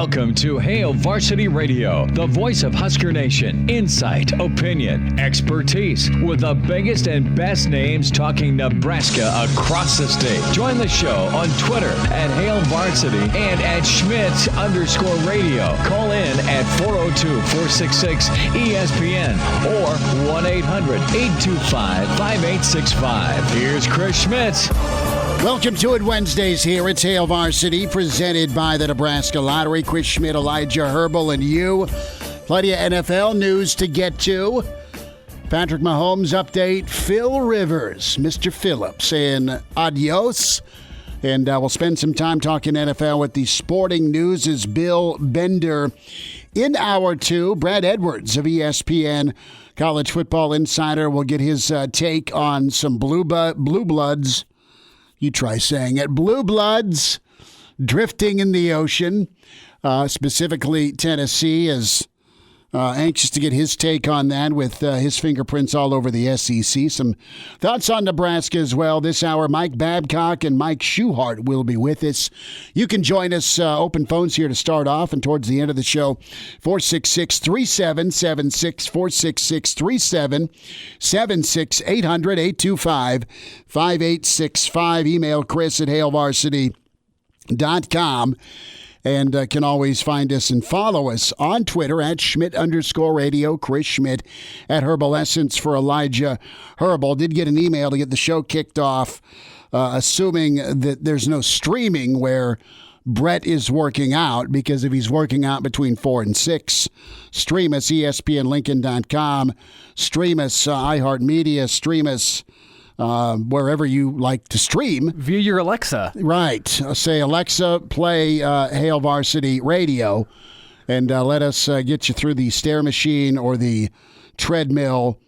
Welcome to Hail Varsity Radio, the voice of Husker Nation. Insight, opinion, expertise, with the biggest and best names talking Nebraska across the state. Join the show on Twitter at Hail Varsity and at Schmidt_radio. Call in at 402-466-ESPN or 1-800-825-5865. Here's Chris Schmidt. Welcome to it Wednesdays here. It's Hail Varsity, presented by the Nebraska Lottery. Chris Schmidt, Elijah Herbal, and you. Plenty of NFL news to get to. Patrick Mahomes update. Phil Rivers, Mr. Phillips, saying adios. And we'll spend some time talking NFL with the Sporting News' Bill Bender. In hour two, Brad Edwards of ESPN, College Football Insider, will get his take on some blue bloods. You try saying it. Blue bloods drifting in the ocean. Specifically, Tennessee is anxious to get his take on that with his fingerprints all over the SEC. Some thoughts on Nebraska as well. This hour, Mike Babcock and Mike Schuchart will be with us. You can join us. Open phones here to start off and towards the end of the show. 466-3776, 466-3776, 800-825-5865. Email Chris at hailvarsity.com. And can always find us and follow us on Twitter at Schmidt_radio, Chris Schmidt at Herbal Essence for Elijah Herbal. Did get an email to get the show kicked off, assuming that there's no streaming where Brett is working out, because if he's working out between 4 and 6, stream us, ESPNLincoln.com, stream us, iHeartMedia, stream us, wherever you like to stream. Via your Alexa. Right. Say, Alexa, play Hail Varsity Radio, and let us get you through the stair machine or the treadmill,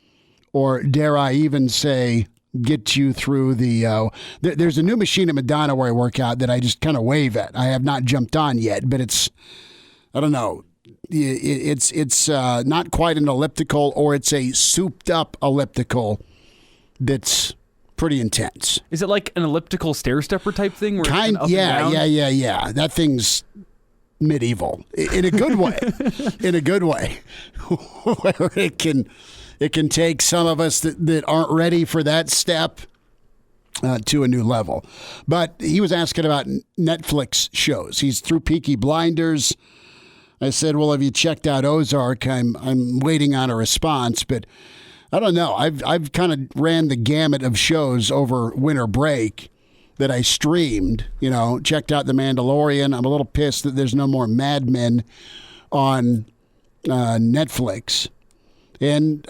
or dare I even say, get you through the... there's a new machine at Madonna where I work out that I just kind of wave at. I have not jumped on yet, but it's, I don't know, it's not quite an elliptical, or it's a souped-up elliptical that's pretty intense. Is it like an elliptical stair stepper type thing? Where yeah. That thing's medieval in a good way. In a good way, where it can take some of us that aren't ready for that step to a new level. But he was asking about Netflix shows. He's through Peaky Blinders. I said, well, have you checked out Ozark? I'm waiting on a response, but I don't know. I've kind of ran the gamut of shows over winter break that I streamed. Checked out The Mandalorian. I'm a little pissed that there's no more Mad Men on Netflix. And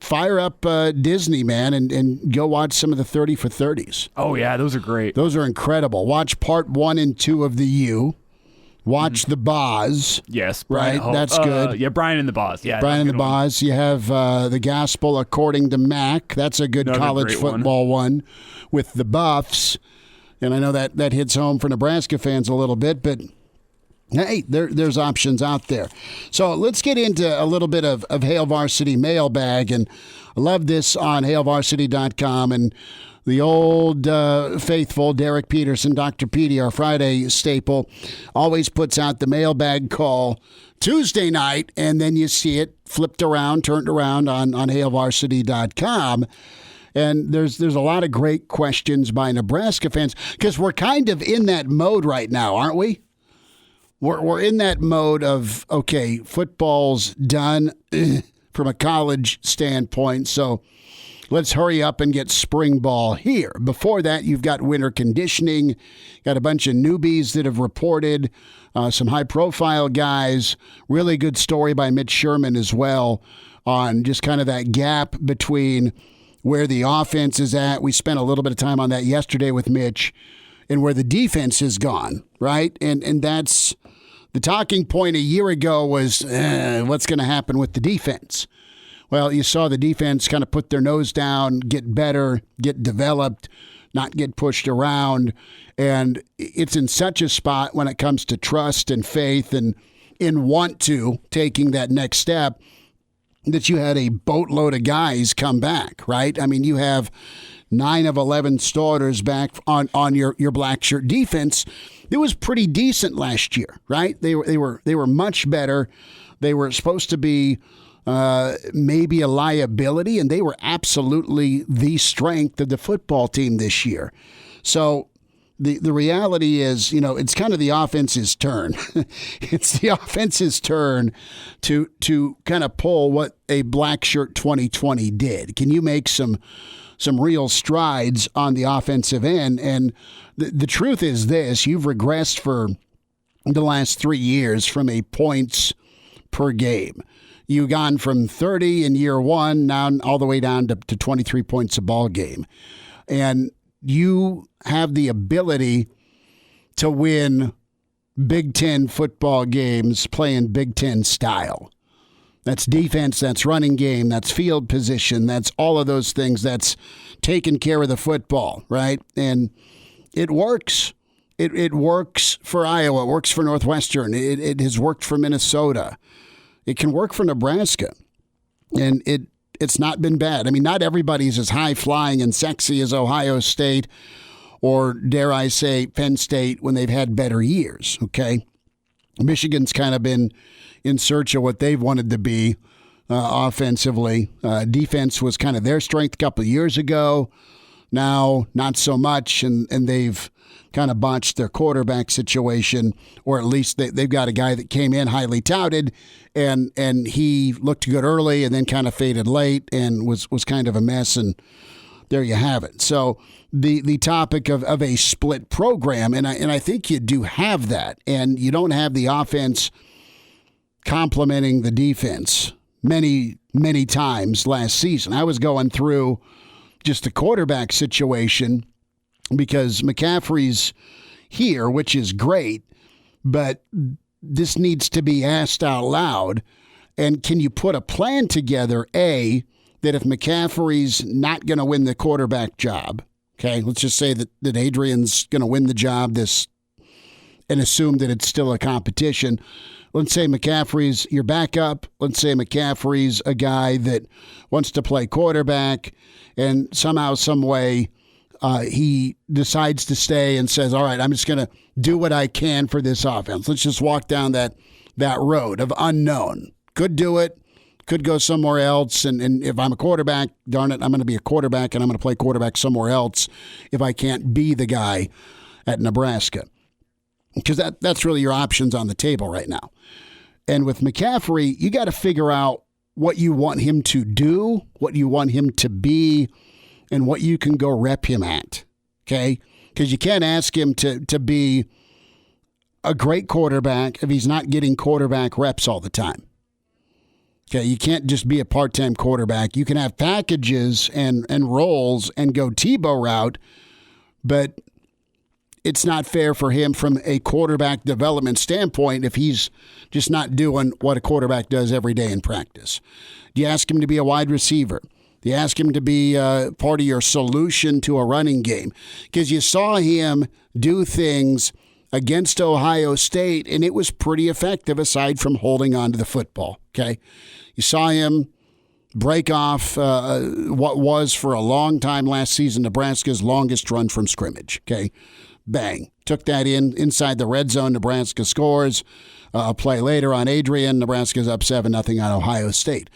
fire up Disney, man, and go watch some of the 30 for 30s. Oh, yeah, those are great. Those are incredible. Watch part 1 and 2 of The U. Watch The Boz. Yes. Brian, right? That's good. Yeah, Brian and the Boz. Yeah, Brian and the Boz. You have The Gospel According to Mac. That's a good college football one with the Buffs. And I know that hits home for Nebraska fans a little bit, but hey, there's options out there. So let's get into a little bit of Hail Varsity mailbag. And I love this on hailvarsity.com. And the old faithful Derek Peterson, Dr. Petey, our Friday staple, always puts out the mailbag call Tuesday night, and then you see it flipped around, turned around on hailvarsity.com. And there's a lot of great questions by Nebraska fans, because we're kind of in that mode right now, aren't we? We're in that mode of, okay, football's done from a college standpoint, so let's hurry up and get spring ball here. Before that, you've got winter conditioning, got a bunch of newbies that have reported, some high-profile guys. Really good story by Mitch Sherman as well on just kind of that gap between where the offense is at. We spent a little bit of time on that yesterday with Mitch, and where the defense has gone, right? And that's the talking point a year ago was, what's going to happen with the defense? Well, you saw the defense kind of put their nose down, get better, get developed, not get pushed around. And it's in such a spot when it comes to trust and faith and in want to taking that next step that you had a boatload of guys come back, right? I mean, you have 9 of 11 starters back on your black shirt defense. It was pretty decent last year, right? They were much better. They were supposed to be maybe a liability, and they were absolutely the strength of the football team this year. So the reality is, it's kind of the offense's turn. It's the offense's turn to kind of pull what a black shirt 2020 did. Can you make some real strides on the offensive end? And the truth is this: you've regressed for the last 3 years from a points per game. You've gone from 30 in year one, now all the way down to 23 points a ball game. And you have the ability to win Big Ten football games playing Big Ten style. That's defense, that's running game, that's field position, that's all of those things, that's taking care of the football, right? And it works. It works for Iowa. It works for Northwestern. It has worked for Minnesota. It can work for Nebraska. And it's not been bad. I mean, not everybody's as high-flying and sexy as Ohio State or, dare I say, Penn State when they've had better years, okay? Michigan's kind of been in search of what they've wanted to be offensively. Defense was kind of their strength a couple of years ago. Now, not so much, and they've kind of botched their quarterback situation, or at least they've got a guy that came in highly touted, and he looked good early and then kind of faded late and was kind of a mess, and there you have it. So the topic of a split program, and I think you do have that, and you don't have the offense complementing the defense many, many times last season. I was going through just the quarterback situation because McCaffrey's here, which is great, but this needs to be asked out loud. And can you put a plan together, A, that if McCaffrey's not going to win the quarterback job, okay, let's just say that Adrian's going to win the job and assume that it's still a competition. Let's say McCaffrey's your backup. Let's say McCaffrey's a guy that wants to play quarterback, and somehow, some way, he decides to stay and says, all right, I'm just going to do what I can for this offense. Let's just walk down that road of unknown. Could do it, could go somewhere else. And if I'm a quarterback, darn it, I'm going to be a quarterback, and I'm going to play quarterback somewhere else if I can't be the guy at Nebraska. Because that's really your options on the table right now. And with McCaffrey, you got to figure out what you want him to do, what you want him to be, and what you can go rep him at, okay? Because you can't ask him to be a great quarterback if he's not getting quarterback reps all the time. Okay, you can't just be a part-time quarterback. You can have packages and roles and go Tebow route, but it's not fair for him from a quarterback development standpoint if he's just not doing what a quarterback does every day in practice. Do you ask him to be a wide receiver? Do you ask him to be part of your solution to a running game? Because you saw him do things against Ohio State, and it was pretty effective aside from holding on to the football, okay? You saw him break off what was for a long time last season Nebraska's longest run from scrimmage, okay? Bang. Took that inside the red zone. Nebraska scores. A play later on Adrian. Nebraska's up 7-0 on Ohio State.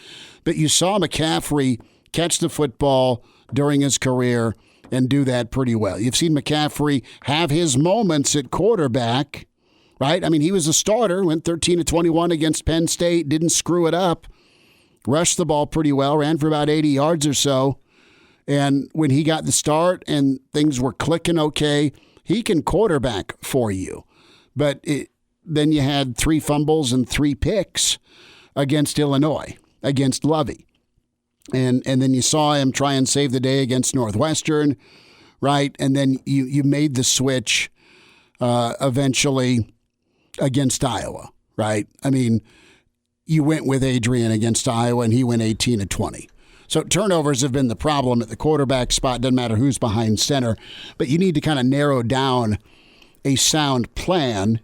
But you saw McCaffrey catch the football during his career and do that pretty well. You've seen McCaffrey have his moments at quarterback, right? I mean, he was a starter, went 13-21 against Penn State, didn't screw it up, rushed the ball pretty well, ran for about 80 yards or so. And when he got the start and things were clicking okay, he can quarterback for you. But then you had 3 fumbles and 3 picks against Illinois, against Lovey. And then you saw him try and save the day against Northwestern, right? And then you made the switch eventually against Iowa, right? I mean, you went with Adrian against Iowa, and he went 18-20. So turnovers have been the problem at the quarterback spot. Doesn't matter who's behind center. But you need to kind of narrow down a sound plan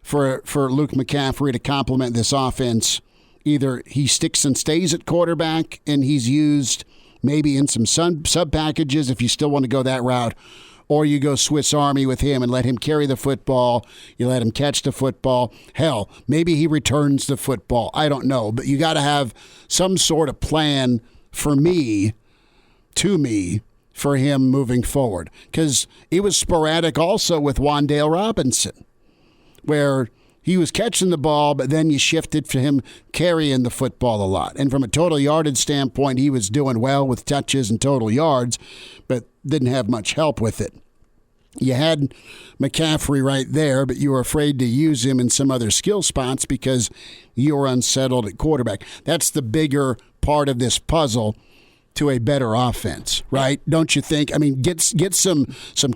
for Luke McCaffrey to complement this offense. Either he sticks and stays at quarterback and he's used maybe in some sub packages if you still want to go that route, or you go Swiss Army with him and let him carry the football. You let him catch the football. Hell, maybe he returns the football. I don't know. But you got to have some sort of plan for him moving forward. Because it was sporadic also with Wan'Dale Robinson, where he was catching the ball, but then you shifted for him carrying the football a lot. And from a total yardage standpoint, he was doing well with touches and total yards, but didn't have much help with it. You had McCaffrey right there, but you were afraid to use him in some other skill spots because you were unsettled at quarterback. That's the bigger part of this puzzle to a better offense, right? Don't you think? I mean, get some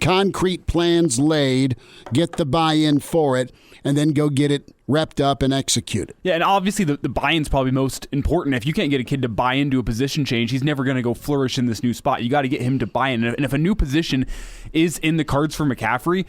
concrete plans laid, get the buy-in for it, and then go get it repped up and executed. Yeah, and obviously the buy-in's probably most important. If you can't get a kid to buy into a position change, he's never going to go flourish in this new spot. You got to get him to buy in. And if a new position is in the cards for McCaffrey,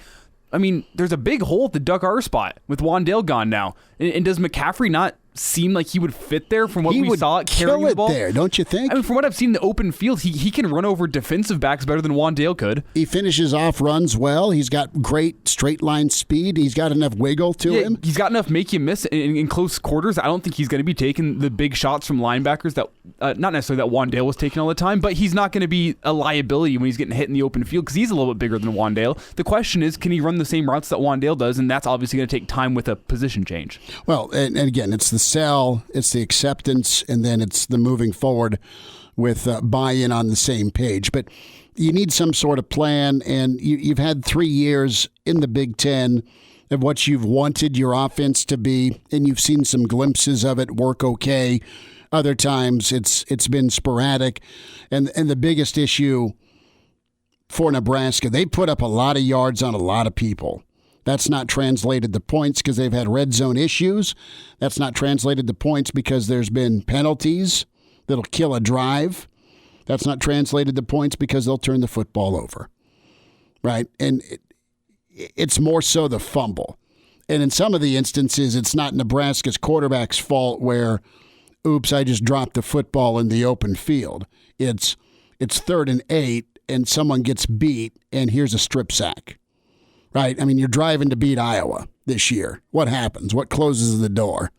I mean, there's a big hole at the Duck R spot with Wan'Dale gone now. And does McCaffrey not seem like he would fit there from what we saw carrying the ball? There, don't you think? I mean, from what I've seen in the open field, he can run over defensive backs better than Wan'Dale could. He finishes off runs well. He's got great straight line speed. He's got enough wiggle to him. He's got enough make you miss in close quarters. I don't think he's going to be taking the big shots from linebackers that not necessarily that Wan'Dale was taking all the time, but he's not going to be a liability when he's getting hit in the open field because he's a little bit bigger than Wan'Dale. The question is, can he run the same routes that Wan'Dale does? And that's obviously going to take time with a position change. Well, and again, it's the sell, it's the acceptance, and then it's the moving forward with buy-in on the same page. But you need some sort of plan, and you've had 3 years in the Big Ten of what you've wanted your offense to be, and you've seen some glimpses of it work okay. Other times it's been sporadic. And the biggest issue for Nebraska, they put up a lot of yards on a lot of people. That's not translated to points because they've had red zone issues. That's not translated to points because there's been penalties that'll kill a drive. That's not translated to points because they'll turn the football over, right? And it's more so the fumble. And in some of the instances, it's not Nebraska's quarterback's fault where, oops, I just dropped the football in the open field. It's 3rd and 8, and someone gets beat, and here's a strip sack. Right? I mean, you're driving to beat Iowa this year. What happens? What closes the door?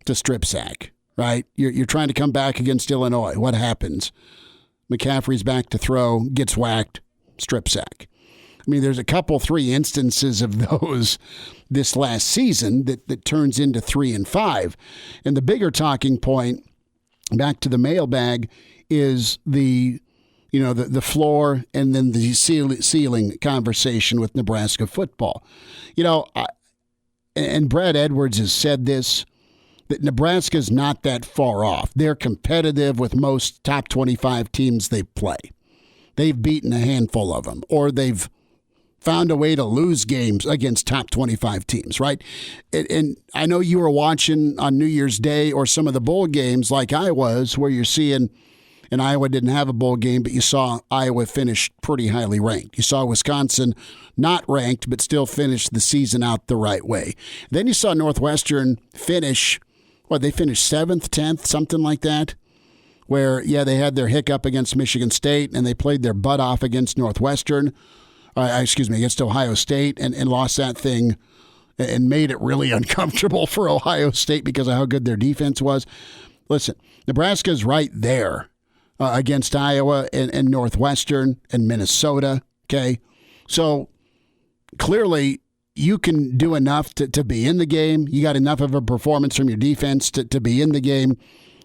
It's a strip sack, right? You're trying to come back against Illinois. What happens? McCaffrey's back to throw, gets whacked, strip sack. I mean, there's a couple, 3 instances of those this last season that turns into 3 and 5. And the bigger talking point, back to the mailbag, is the floor and then the ceiling conversation with Nebraska football. And Brad Edwards has said this, that Nebraska's not that far off. They're competitive with most top 25 teams they play. They've beaten a handful of them, or they've found a way to lose games against top 25 teams, right? And I know you were watching on New Year's Day or some of the bowl games like I was, where you're seeing, and Iowa didn't have a bowl game, but you saw Iowa finish pretty highly ranked. You saw Wisconsin not ranked, but still finish the season out the right way. Then you saw Northwestern finish, they finished 7th, 10th, something like that, where, they had their hiccup against Michigan State, and they played their butt off against against Ohio State, and lost that thing and made it really uncomfortable for Ohio State because of how good their defense was. Listen, Nebraska's right there. Against Iowa and Northwestern and Minnesota, okay? So clearly you can do enough to be in the game. You got enough of a performance from your defense to be in the game.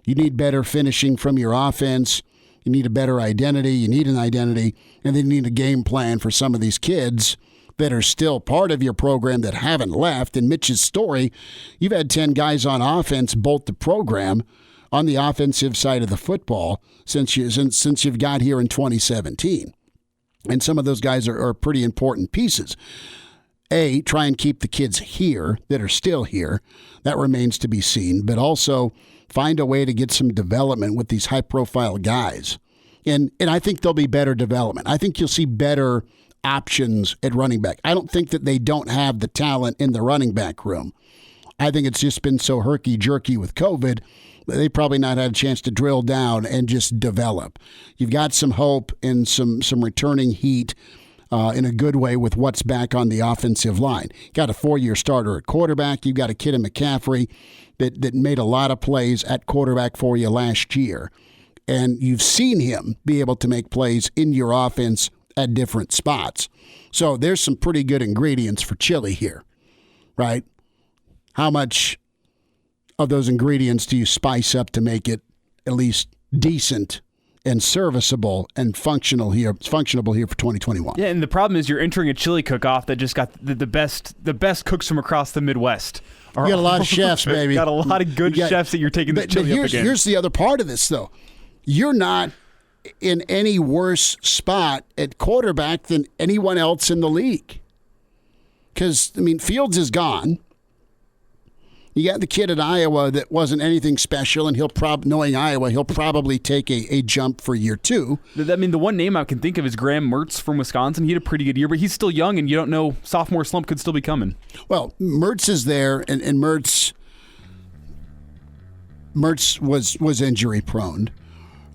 You need better finishing from your offense. You need a better identity. You need an identity. And then you need a game plan for some of these kids that are still part of your program that haven't left. In Mitch's story, you've had 10 guys on offense bolt the program on the offensive side of the football since you've got here in 2017. And some of those guys are pretty important pieces. A, try and keep the kids here that are still here. That remains to be seen. But also find a way to get some development with these high-profile guys. And I think there'll be better development. I think you'll see better options at running back. I don't think that they don't have the talent in the running back room. I think it's just been so herky-jerky with COVID. They probably not had a chance to drill down and just develop. You've got some hope and some returning heat in a good way with what's back on the offensive line. Got a 4-year starter at quarterback. You've got a kid in McCaffrey that made a lot of plays at quarterback for you last year. And you've seen him be able to make plays in your offense at different spots. So there's some pretty good ingredients for chili here, right? How much of those ingredients do you spice up to make it at least decent and serviceable and functionable here for 2021? Yeah, and the problem is you're entering a chili cook-off that just got the best cooks from across the Midwest. You got a lot of chefs, baby. Got a lot of good chefs that you're taking this chili up against. Here's the other part of this, though. You're not in any worse spot at quarterback than anyone else in the league. Because, Fields is gone. You got the kid at Iowa that wasn't anything special, and knowing Iowa, he'll probably take a jump for year 2. The one name I can think of is Graham Mertz from Wisconsin. He had a pretty good year, but he's still young, and you don't know, sophomore slump could still be coming. Well, Mertz is there, and Mertz was injury prone.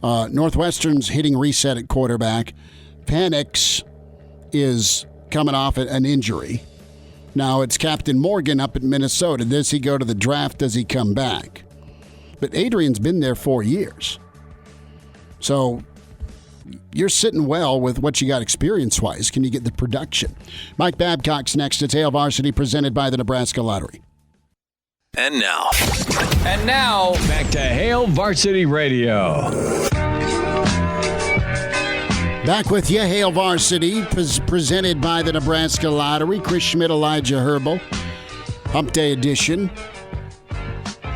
Northwestern's hitting reset at quarterback. Penix is coming off an injury. Now it's Captain Morgan up at Minnesota. Does he go to the draft? Does he come back? But Adrian's been there 4 years. So you're sitting well with what you got experience-wise. Can you get the production? Mike Babcock's next. It's Hail Varsity, presented by the Nebraska Lottery. And now, back to Hail Varsity Radio. Back with you, Hail Varsity, presented by the Nebraska Lottery. Chris Schmidt, Elijah Herbal, Hump Day edition.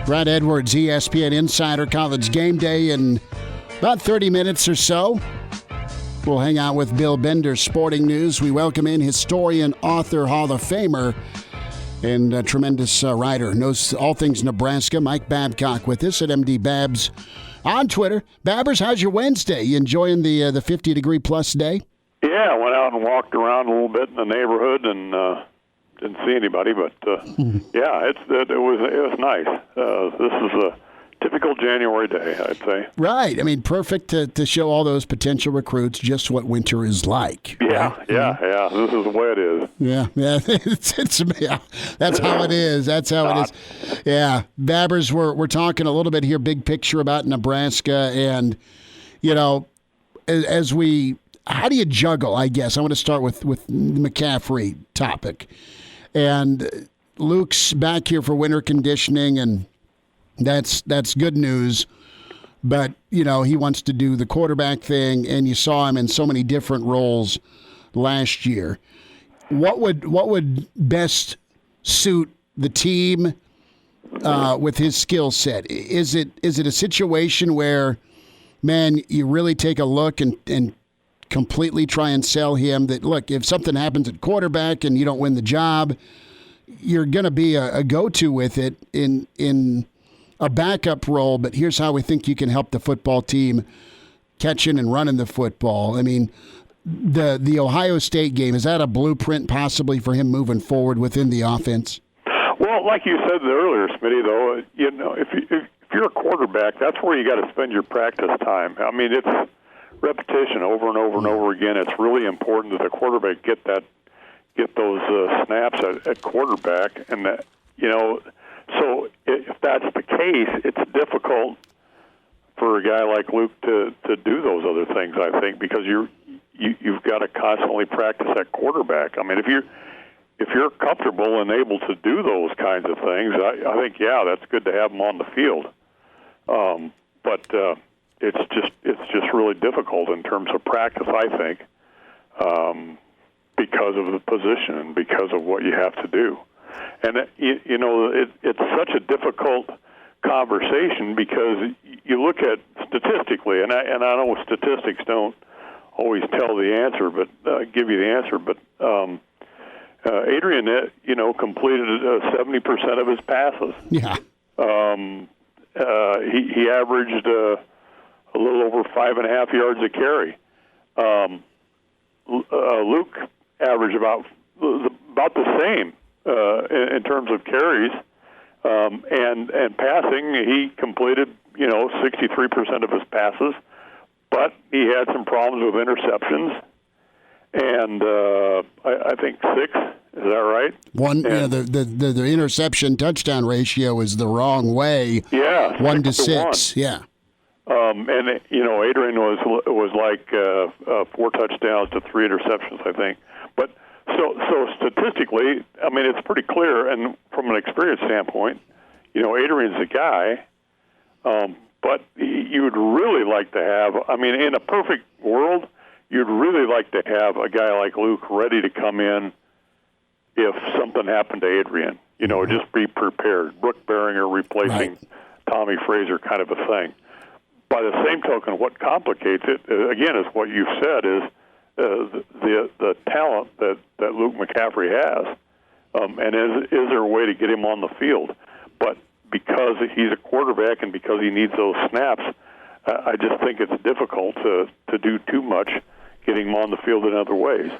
Brad Edwards, ESPN Insider, College Game Day in about 30 minutes or so. We'll hang out with Bill Bender, Sporting News. We welcome in historian, author, Hall of Famer, and a tremendous writer. Knows all things Nebraska, Mike Babcock, with us at MD Babs on Twitter. Babbers, how's your Wednesday? You enjoying the 50-degree plus day? Yeah, I went out and walked around a little bit in the neighborhood and didn't see anybody, but yeah, it was nice. This is a typical January day, I'd say. Right. Perfect to show all those potential recruits just what winter is like. Yeah, right? yeah. This is the way it is. Yeah. Yeah. That's how it is. That's how it is. Yeah. Babbers, we're talking a little bit here, big picture about Nebraska, and how do you juggle? I guess I want to start with the McCaffrey topic, and Luke's back here for winter conditioning, and that's good news. But, he wants to do the quarterback thing, and you saw him in so many different roles last year. What would best suit the team with his skill set? Is it a situation where, man, you really take a look and completely try and sell him that, look, if something happens at quarterback and you don't win the job, you're going to be a go-to with it in a backup role, but here's how we think you can help the football team catching and running the football. The Ohio State game, is that a blueprint possibly for him moving forward within the offense? Well, like you said earlier, Smitty, though, if you're a quarterback, that's where you got to spend your practice time. It's repetition over and over and over again. It's really important that the quarterback get those snaps at quarterback, and that So if that's the case, it's difficult for a guy like Luke to do those other things, I think, because you've got to constantly practice at quarterback. If you're comfortable and able to do those kinds of things, I think, yeah, that's good to have them on the field. But it's just really difficult in terms of practice, I think, because of the position and because of what you have to do. And it's such a difficult conversation because you look at statistically, and I know statistics don't always tell the answer, but give you the answer. But Adrian, completed 70% of his passes. Yeah. He averaged a little over 5.5 yards a carry. Luke averaged about the same in terms of carries, And passing, he completed 63% of his passes, but he had some problems with interceptions, and I think 6. Is that right? The interception touchdown ratio is the wrong way. Yeah, 1 to 6. 1. Yeah. And Adrian was like 4 touchdowns to 3 interceptions, I think. But so statistically, I mean, it's pretty clear, and from an experience standpoint, Adrian's the guy. But you'd really like to have, I mean, in a perfect world, you'd really like to have a guy like Luke ready to come in if something happened to Adrian. Just be prepared. Brooke Behringer replacing Tommy Fraser kind of a thing. By the same token, what complicates it, again, is what you've said, is the talent that Luke McCaffrey has. And is there a way to get him on the field? But because he's a quarterback and because he needs those snaps, I just think it's difficult to do too much getting him on the field in other ways.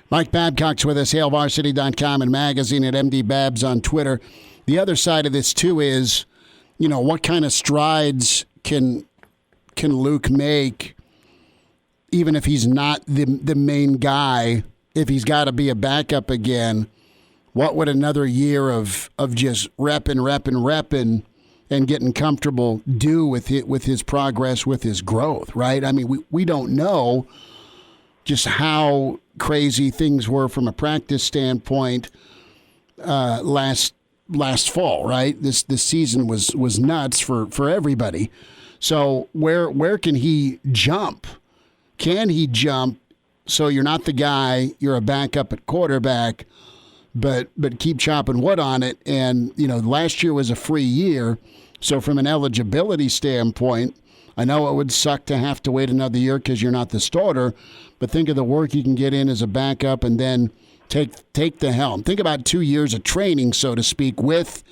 Mike Babcock's with us, HailVarsity.com and magazine at MD Babs on Twitter. The other side of this, too, is, what kind of strides can Luke make, even if he's not the main guy, if he's got to be a backup again? What would another year of just repping and getting comfortable do with his progress, with his growth, right? I mean, we don't know just how crazy things were from a practice standpoint last fall, right? This season was nuts for everybody. So where can he jump? Can he jump so you're not the guy, you're a backup at quarterback, but keep chopping wood on it? And, last year was a free year. So from an eligibility standpoint, I know it would suck to have to wait another year because you're not the starter, but think of the work you can get in as a backup and then take the helm. Think about 2 years of training, so to speak, with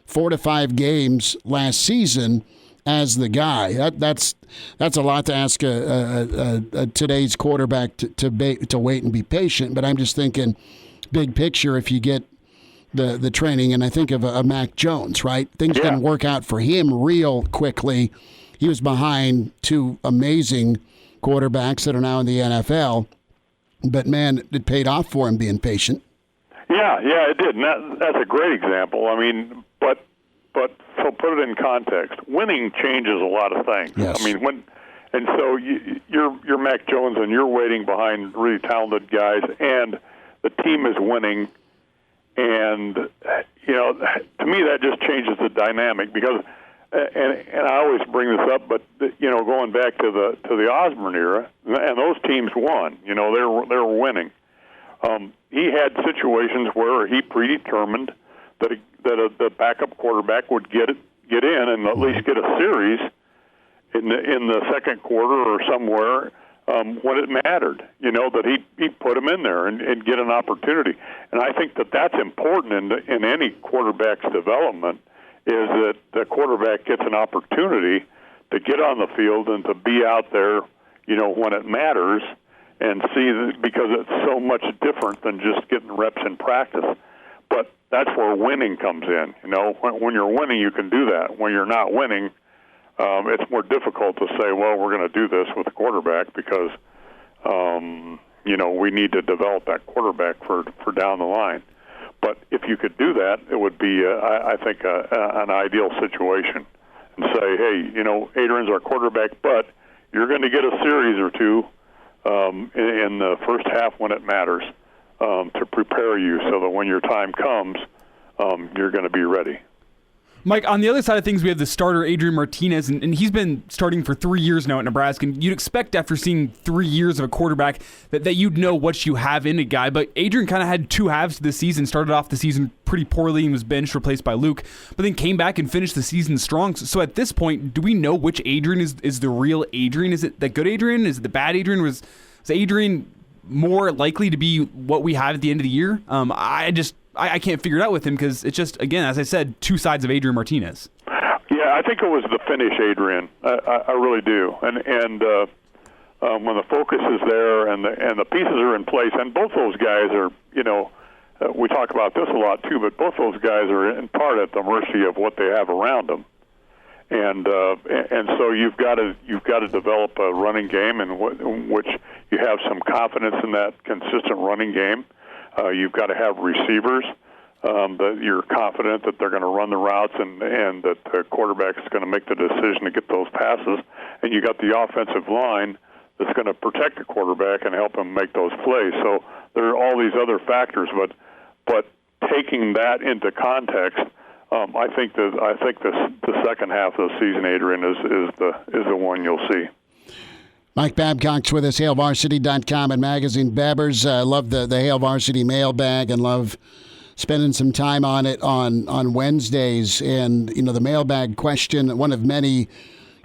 4 to 5 games last season as the guy. That's a lot to ask a today's quarterback to wait and be patient. But I'm just thinking, big picture, if you get the training, and I think of a Mac Jones, right? Things didn't work out for him real quickly. He was behind 2 amazing quarterbacks that are now in the NFL. But, man, it paid off for him being patient. Yeah, it did. And that's a great example. I mean, but so put it in context. Winning changes a lot of things. Yes. I mean, so you're Mac Jones and you're waiting behind really talented guys, and the team is winning. And, to me that just changes the dynamic because, and I always bring this up, but, going back to the Osborne era, and those teams won, they were winning. He had situations where he predetermined that the backup quarterback would get in and at least get a series in the second quarter or somewhere when it mattered. That he put him in there and get an opportunity. And I think that's important in any quarterback's development, is that the quarterback gets an opportunity to get on the field and to be out there, when it matters, and see because it's so much different than just getting reps in practice. But that's where winning comes in. When you're winning, you can do that. When you're not winning, it's more difficult to say, well, we're going to do this with the quarterback because, we need to develop that quarterback for down the line. But if you could do that, it would be, I think, an ideal situation. And say, hey, Adrian's our quarterback, but you're going to get a series or 2 in the first half when it matters to prepare you so that when your time comes, you're going to be ready. Mike, on the other side of things, we have the starter, Adrian Martinez, and he's been starting for 3 years now at Nebraska. And you'd expect after seeing 3 years of a quarterback that you'd know what you have in a guy. But Adrian kind of had 2 halves to the season, started off the season pretty poorly and was benched, replaced by Luke, but then came back and finished the season strong. So at this point, do we know which Adrian is the real Adrian? Is it the good Adrian? Is it the bad Adrian? Was Adrian more likely to be what we have at the end of the year? I can't figure it out with him because it's just, again, as I said, 2 sides of Adrian Martinez. Yeah, I think it was the finish, Adrian. I really do. And when the focus is there and the pieces are in place, and both those guys are, we talk about this a lot too, but both those guys are in part at the mercy of what they have around them, and so you've got to develop a running game in which you have some confidence in that consistent running game. You've got to have receivers that you're confident that they're going to run the routes and that the quarterback is going to make the decision to get those passes, and you got the offensive line that's going to protect the quarterback and help him make those plays. So there are all these other factors, but taking that into context, I think the second half of the season, Adrian, is the one you'll see. Mike Babcock's with us, HailVarsity.com and Magazine. Babbers, love the Hail Varsity mailbag and love spending some time on it on Wednesdays. And, the mailbag question, one of many,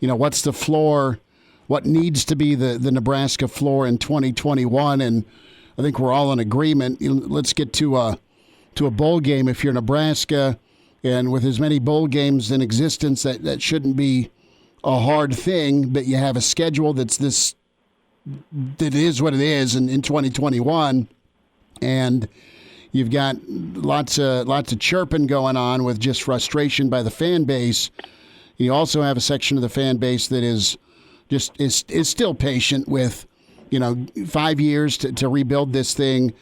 what's the floor? What needs to be the Nebraska floor in 2021? And I think we're all in agreement. Let's get to a bowl game if you're Nebraska. And with as many bowl games in existence, that shouldn't be a hard thing, but you have a schedule that is what it is in 2021, and you've got lots of chirping going on with just frustration by the fan base. You also have a section of the fan base that is still patient with 5 years to rebuild this thing,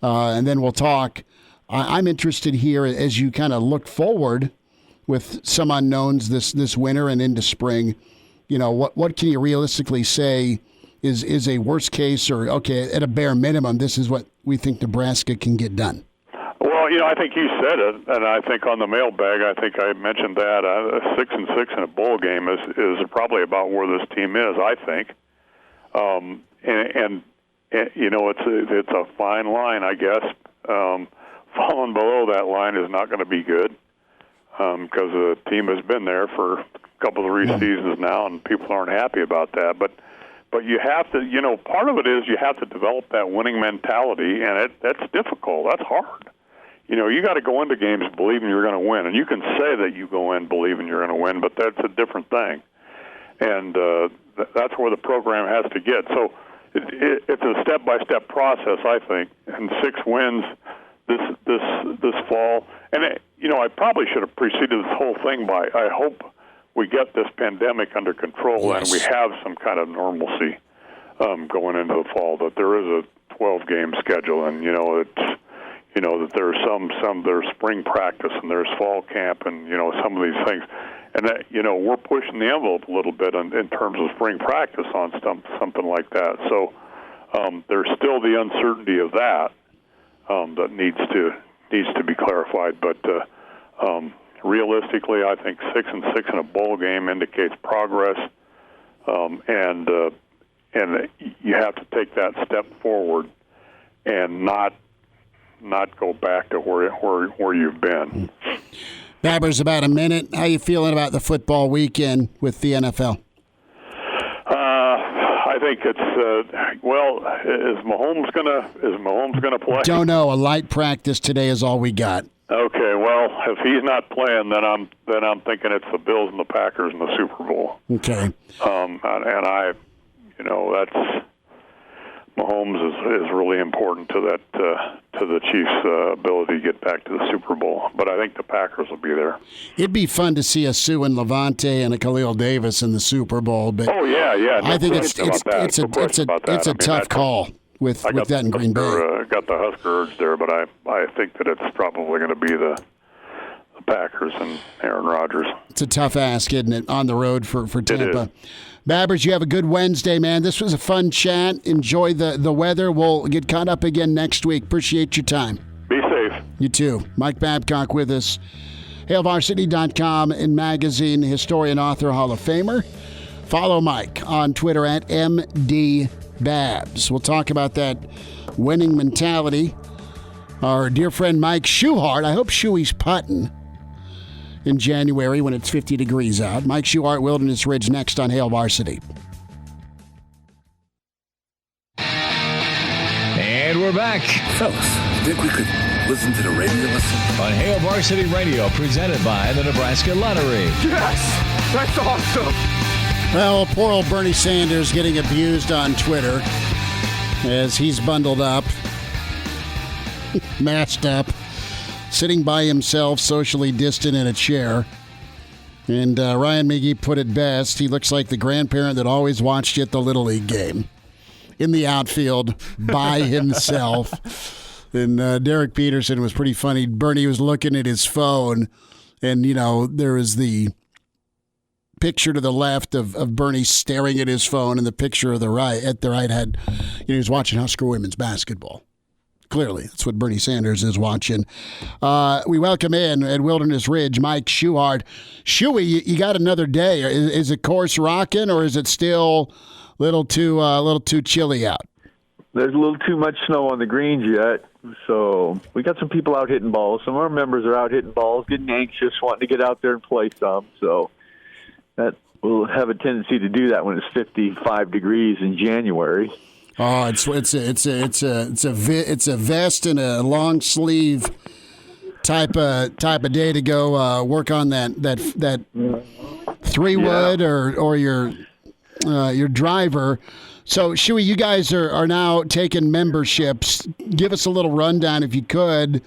and then we'll talk. I'm interested here as you kind of look forward with some unknowns this winter and into spring. What can you realistically say is a worst case, or okay, at a bare minimum, this is what we think Nebraska can get done? Well, I think you said it, and I think on the mailbag, I think I mentioned that 6-6 in a bowl game is probably about where this team is. I think, and it's a fine line, I guess. Falling below that line is not going to be good. Because the team has been there for a couple of 3 seasons now, and people aren't happy about that. But you have to, part of it is you have to develop that winning mentality, and that's difficult. That's hard. You got to go into games believing you're going to win, and you can say that you go in believing you're going to win, but that's a different thing. And that's where the program has to get. So it's a step-by-step process, I think, and 6 wins this fall. And I probably should have preceded this whole thing by, I hope we get this pandemic under control and we have some kind of normalcy going into the fall, that there is a 12-game schedule, and that there's spring practice and there's fall camp and some of these things, and that we're pushing the envelope a little bit in terms of spring practice on something like that. So there's still the uncertainty of that that needs to be clarified, but realistically, I think 6-6 in a bowl game indicates progress, and you have to take that step forward and not go back to where you've been. Babber's about a minute. How you feeling about the football weekend with the NFL? I think it's is Mahomes gonna play? Don't know. A light practice today is all we got. Okay, well, if he's not playing, then I'm thinking it's the Bills and the Packers in the Super Bowl. Okay. And that's Mahomes is really important to the Chiefs' ability to get back to the Super Bowl. But I think the Packers will be there. It'd be fun to see a Sue and Levante and a Khalil Davis in the Super Bowl. But oh yeah. No, I think it's a tough call with that in Green Bay. Got the Husker urge there, but I think that it's probably going to be the Packers and Aaron Rodgers. It's a tough ask, isn't it, on the road for Tampa? Babbers, you have a good Wednesday, man. This was a fun chat. Enjoy the weather. We'll get caught up again next week. Appreciate your time. Be safe. You too. Mike Babcock with us. HailVarsity.com and Magazine, historian, author, Hall of Famer. Follow Mike on Twitter at MDBabs. We'll talk about that winning mentality. Our dear friend Mike Schuchart. I hope Shuey's putting in January when it's 50 degrees out. Mike Schuchart, Wilderness Ridge, next on Hail Varsity. And we're back. Fellas, think we could listen to the radio lesson? On Hail Varsity Radio, presented by the Nebraska Lottery. Yes! That's awesome! Well, poor old Bernie Sanders getting abused on Twitter as he's bundled up. masked up, sitting by himself, socially distant in a chair. And Ryan McGee put it best. He looks like the grandparent that always watched you at the Little League game. In the outfield, by himself. And Derek Peterson was pretty funny. Bernie was looking at his phone, and, there was the picture to the left of Bernie staring at his phone, and the picture at the right had, he was watching Husker women's basketball. Clearly, that's what Bernie Sanders is watching. We welcome in at Wilderness Ridge, Mike Schuchart. Shuey, you got another day. Is the course rocking, or is it still a little too chilly out? There's a little too much snow on the greens yet, so we got some people out hitting balls. Some of our members are out hitting balls, getting anxious, wanting to get out there and play some. So that will have a tendency to do that when it's 55 degrees in January. Oh, it's a vest and a long sleeve type of day to go work on that 3-wood or your driver. So, Shuey, you guys are now taking memberships. Give us a little rundown, if you could,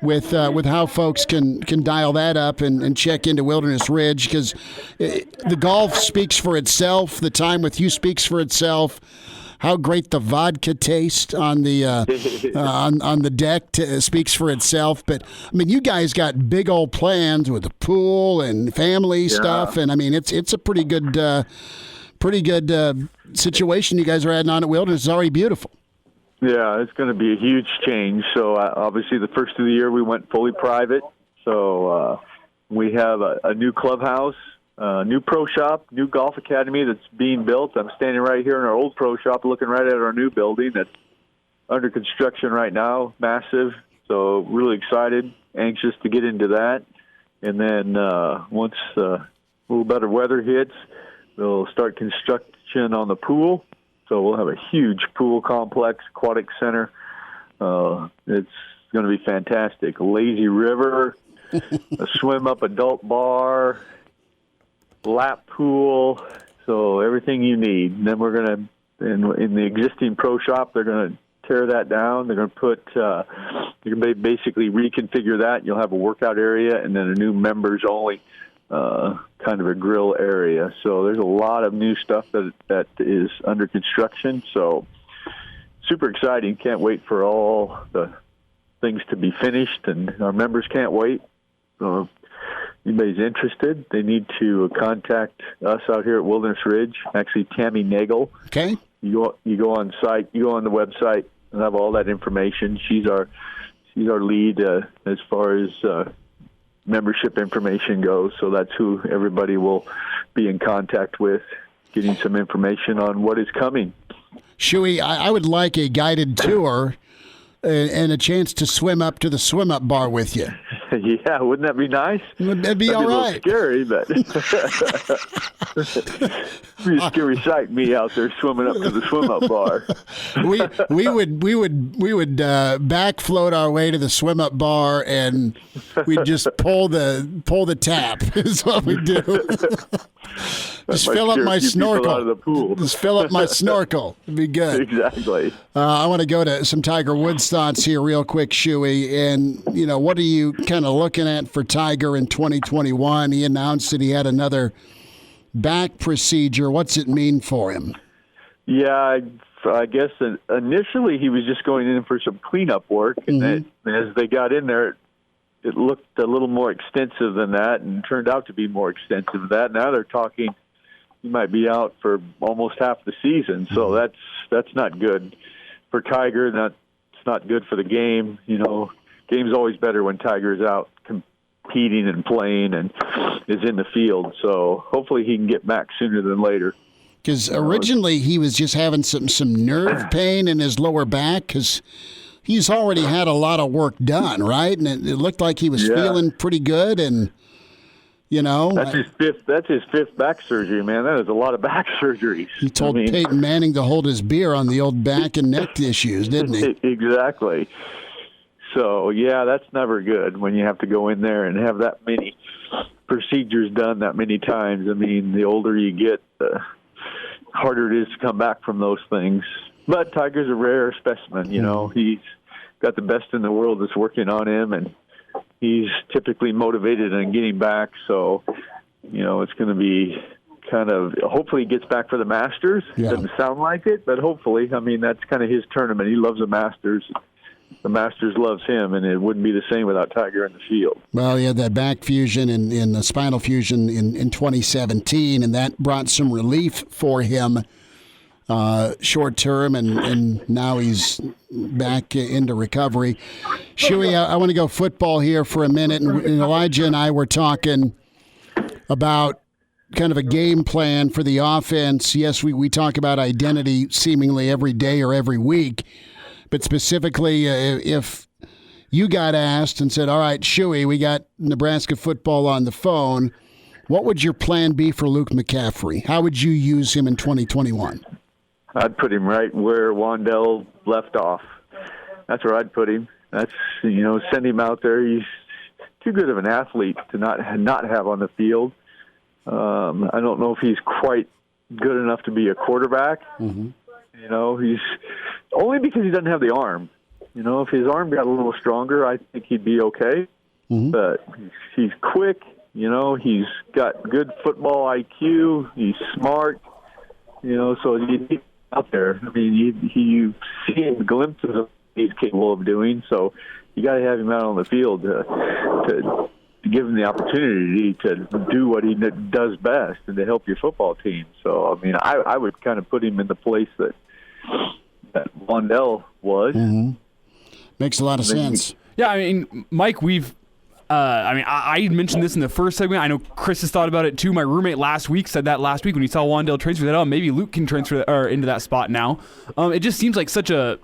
with how folks can dial that up and check into Wilderness Ridge, because the golf speaks for itself. The time with you speaks for itself. How great the vodka taste on the on the deck speaks for itself. But I mean, you guys got big old plans with the pool and family stuff, and I mean, it's a pretty good situation you guys are adding on at Wilderness. It's already beautiful. Yeah, it's going to be a huge change. So obviously, the first of the year we went fully private. So we have a new clubhouse. New pro shop, new golf academy that's being built. I'm standing right here in our old pro shop looking right at our new building that's under construction right now, massive. So really excited, anxious to get into that. And then once a little better weather hits, we'll start construction on the pool. So we'll have a huge pool complex, aquatic center. It's going to be fantastic. A lazy river, a swim-up adult bar, lap pool, so everything you need. And then we're going to, in the existing pro shop, they're going to tear that down. They're going to put, you can basically reconfigure that. You'll have a workout area and then a new members only kind of a grill area. So there's a lot of new stuff that is under construction. So super exciting. Can't wait for all the things to be finished, and our members can't wait. Anybody's interested, they need to contact us out here at Wilderness Ridge. Actually, Tammy Nagel. Okay. You go on site. You go on the website and have all that information. She's our lead as far as membership information goes. So that's who everybody will be in contact with, getting some information on what is coming. Shuey, I would like a guided tour and a chance to swim up to the swim-up bar with you. Yeah, wouldn't that be nice? That'd be all right. Scary, but be a scary sight. Me out there swimming up to the swim-up bar. we would back float our way to the swim-up bar, and we'd just pull the tap. Is what we do. Just fill up my snorkel. Out of the pool. Just fill up my snorkel. It'd be good. Exactly. I want to go to some Tiger Woods thoughts here real quick, Shuey. And, what are you kind of looking at for Tiger in 2021? He announced that he had another back procedure. What's it mean for him? Yeah, I guess initially he was just going in for some cleanup work. And as they got in there, it looked a little more extensive than that and turned out to be more extensive than that. Now they're talking he might be out for almost half the season. So that's not good for Tiger. It's not good for the game. Game's always better when Tiger's out competing and playing and is in the field. So hopefully he can get back sooner than later. Because originally he was just having some nerve pain in his lower back because he's already had a lot of work done, right? And it looked like he was feeling pretty good, and that's his fifth back surgery, man. That is a lot of back surgeries. He told Peyton Manning to hold his beer on the old back and neck issues, didn't he? Exactly. So yeah, that's never good when you have to go in there and have that many procedures done that many times. I mean, the older you get, the harder it is to come back from those things. But Tiger's a rare specimen, He's got the best in the world that's working on him, and he's typically motivated and getting back. So, it's going to be kind of, hopefully he gets back for the Masters. Yeah. Doesn't sound like it, but hopefully. I mean, that's kind of his tournament. He loves the Masters. The Masters loves him, and it wouldn't be the same without Tiger in the field. Well, he had that back fusion and the spinal fusion in 2017, and that brought some relief for him short term, and now he's back into recovery. Shuey, I want to go football here for a minute, and Elijah and I were talking about kind of a game plan for the offense. Yes, we talk about identity seemingly every day or every week, but specifically if you got asked and said, all right, Shuey, we got Nebraska football on the phone, what would your plan be for Luke McCaffrey? How would you use him in 2021? I'd put him right where Wandell left off. That's where I'd put him. That's, send him out there. He's too good of an athlete to not have on the field. I don't know if he's quite good enough to be a quarterback. Mm-hmm. He's only because he doesn't have the arm. If his arm got a little stronger, I think he'd be okay. Mm-hmm. But he's quick. He's got good football IQ. He's smart. So you need him out there. I mean, you see him glimpses of what he's capable of doing. So you got to have him out on the field to give him the opportunity to do what he does best and to help your football team. So, I mean, I would kind of put him in the place that Wandell was. Mm-hmm. Makes a lot of sense. Yeah, I mean, Mike, I mentioned this in the first segment. I know Chris has thought about it too. My roommate said that last week when he saw Wandell transfer, that maybe Luke can transfer into that spot now. It just seems like such a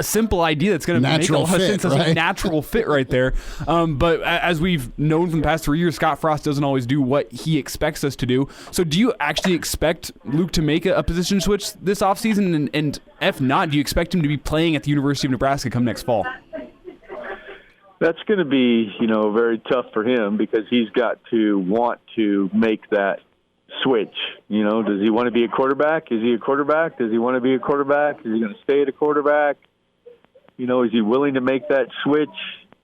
simple idea that's going to make a lot of sense. That's a natural fit right there. But as we've known from the past 3 years, Scott Frost doesn't always do what he expects us to do. So do you actually expect Luke to make a position switch this offseason? And if not, do you expect him to be playing at the University of Nebraska come next fall? That's going to be, very tough for him because he's got to want to make that switch. Does he want to be a quarterback? Is he a quarterback? Does he want to be a quarterback? Is he going to stay at a quarterback? Is he willing to make that switch?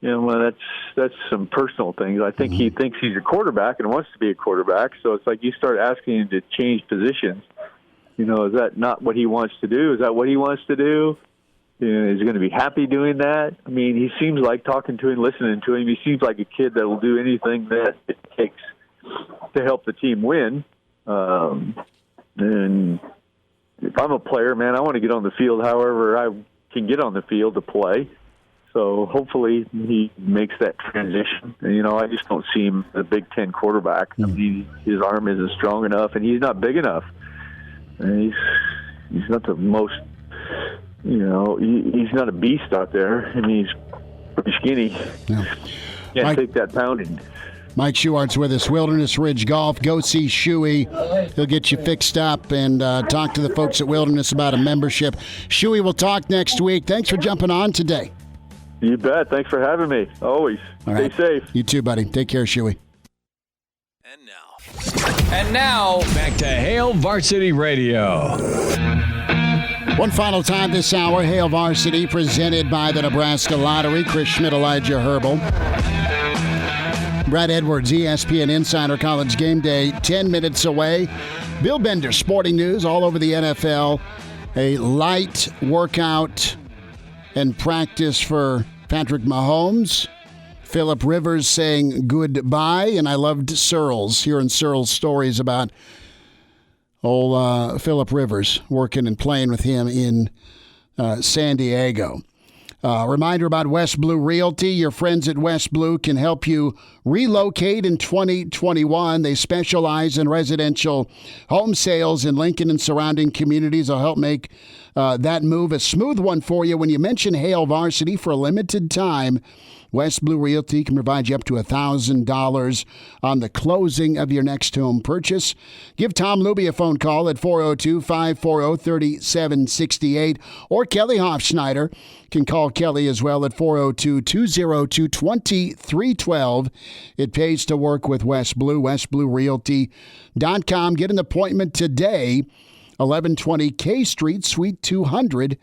Well, that's some personal things. I think he thinks he's a quarterback and wants to be a quarterback. So it's like you start asking him to change positions. Is that not what he wants to do? Is that what he wants to do? Is he going to be happy doing that? I mean, he seems like, talking to him, listening to him, he seems like a kid that will do anything that it takes to help the team win. And if I'm a player, man, I want to get on the field however I can get on the field to play. So hopefully he makes that transition. And, I just don't see him as a Big Ten quarterback. I mean, his arm isn't strong enough, and he's not big enough. And he's not the most, he's not a beast out there. I mean, he's pretty skinny. Yeah. Can't take that pounding. Mike Schuchart's with us, Wilderness Ridge Golf. Go see Shuey. He'll get you fixed up and talk to the folks at Wilderness about a membership. Shuey, we'll talk next week. Thanks for jumping on today. You bet. Thanks for having me. Always. Stay safe. You too, buddy. Take care, Shuey. And now, back to Hail Varsity Radio. One final time this hour, Hail Varsity, presented by the Nebraska Lottery. Chris Schmidt, Elijah Herbal. Brad Edwards, ESPN Insider, College Game Day, 10 minutes away. Bill Bender, Sporting News, all over the NFL. A light workout and practice for Patrick Mahomes. Phillip Rivers saying goodbye, and I loved Searles, hearing Searles' stories about old Phillip Rivers, working and playing with him in San Diego. Reminder about West Blue Realty. Your friends at West Blue can help you relocate in 2021. They specialize in residential home sales in Lincoln and surrounding communities. They'll help make that move a smooth one for you. When you mention Hail Varsity for a limited time, West Blue Realty can provide you up to $1,000 on the closing of your next home purchase. Give Tom Luby a phone call at 402-540-3768, or Kelly Hofschneider can call Kelly as well at 402-202-2312. It pays to work with West Blue, westbluerealty.com. Get an appointment today, 1120 K Street, Suite 200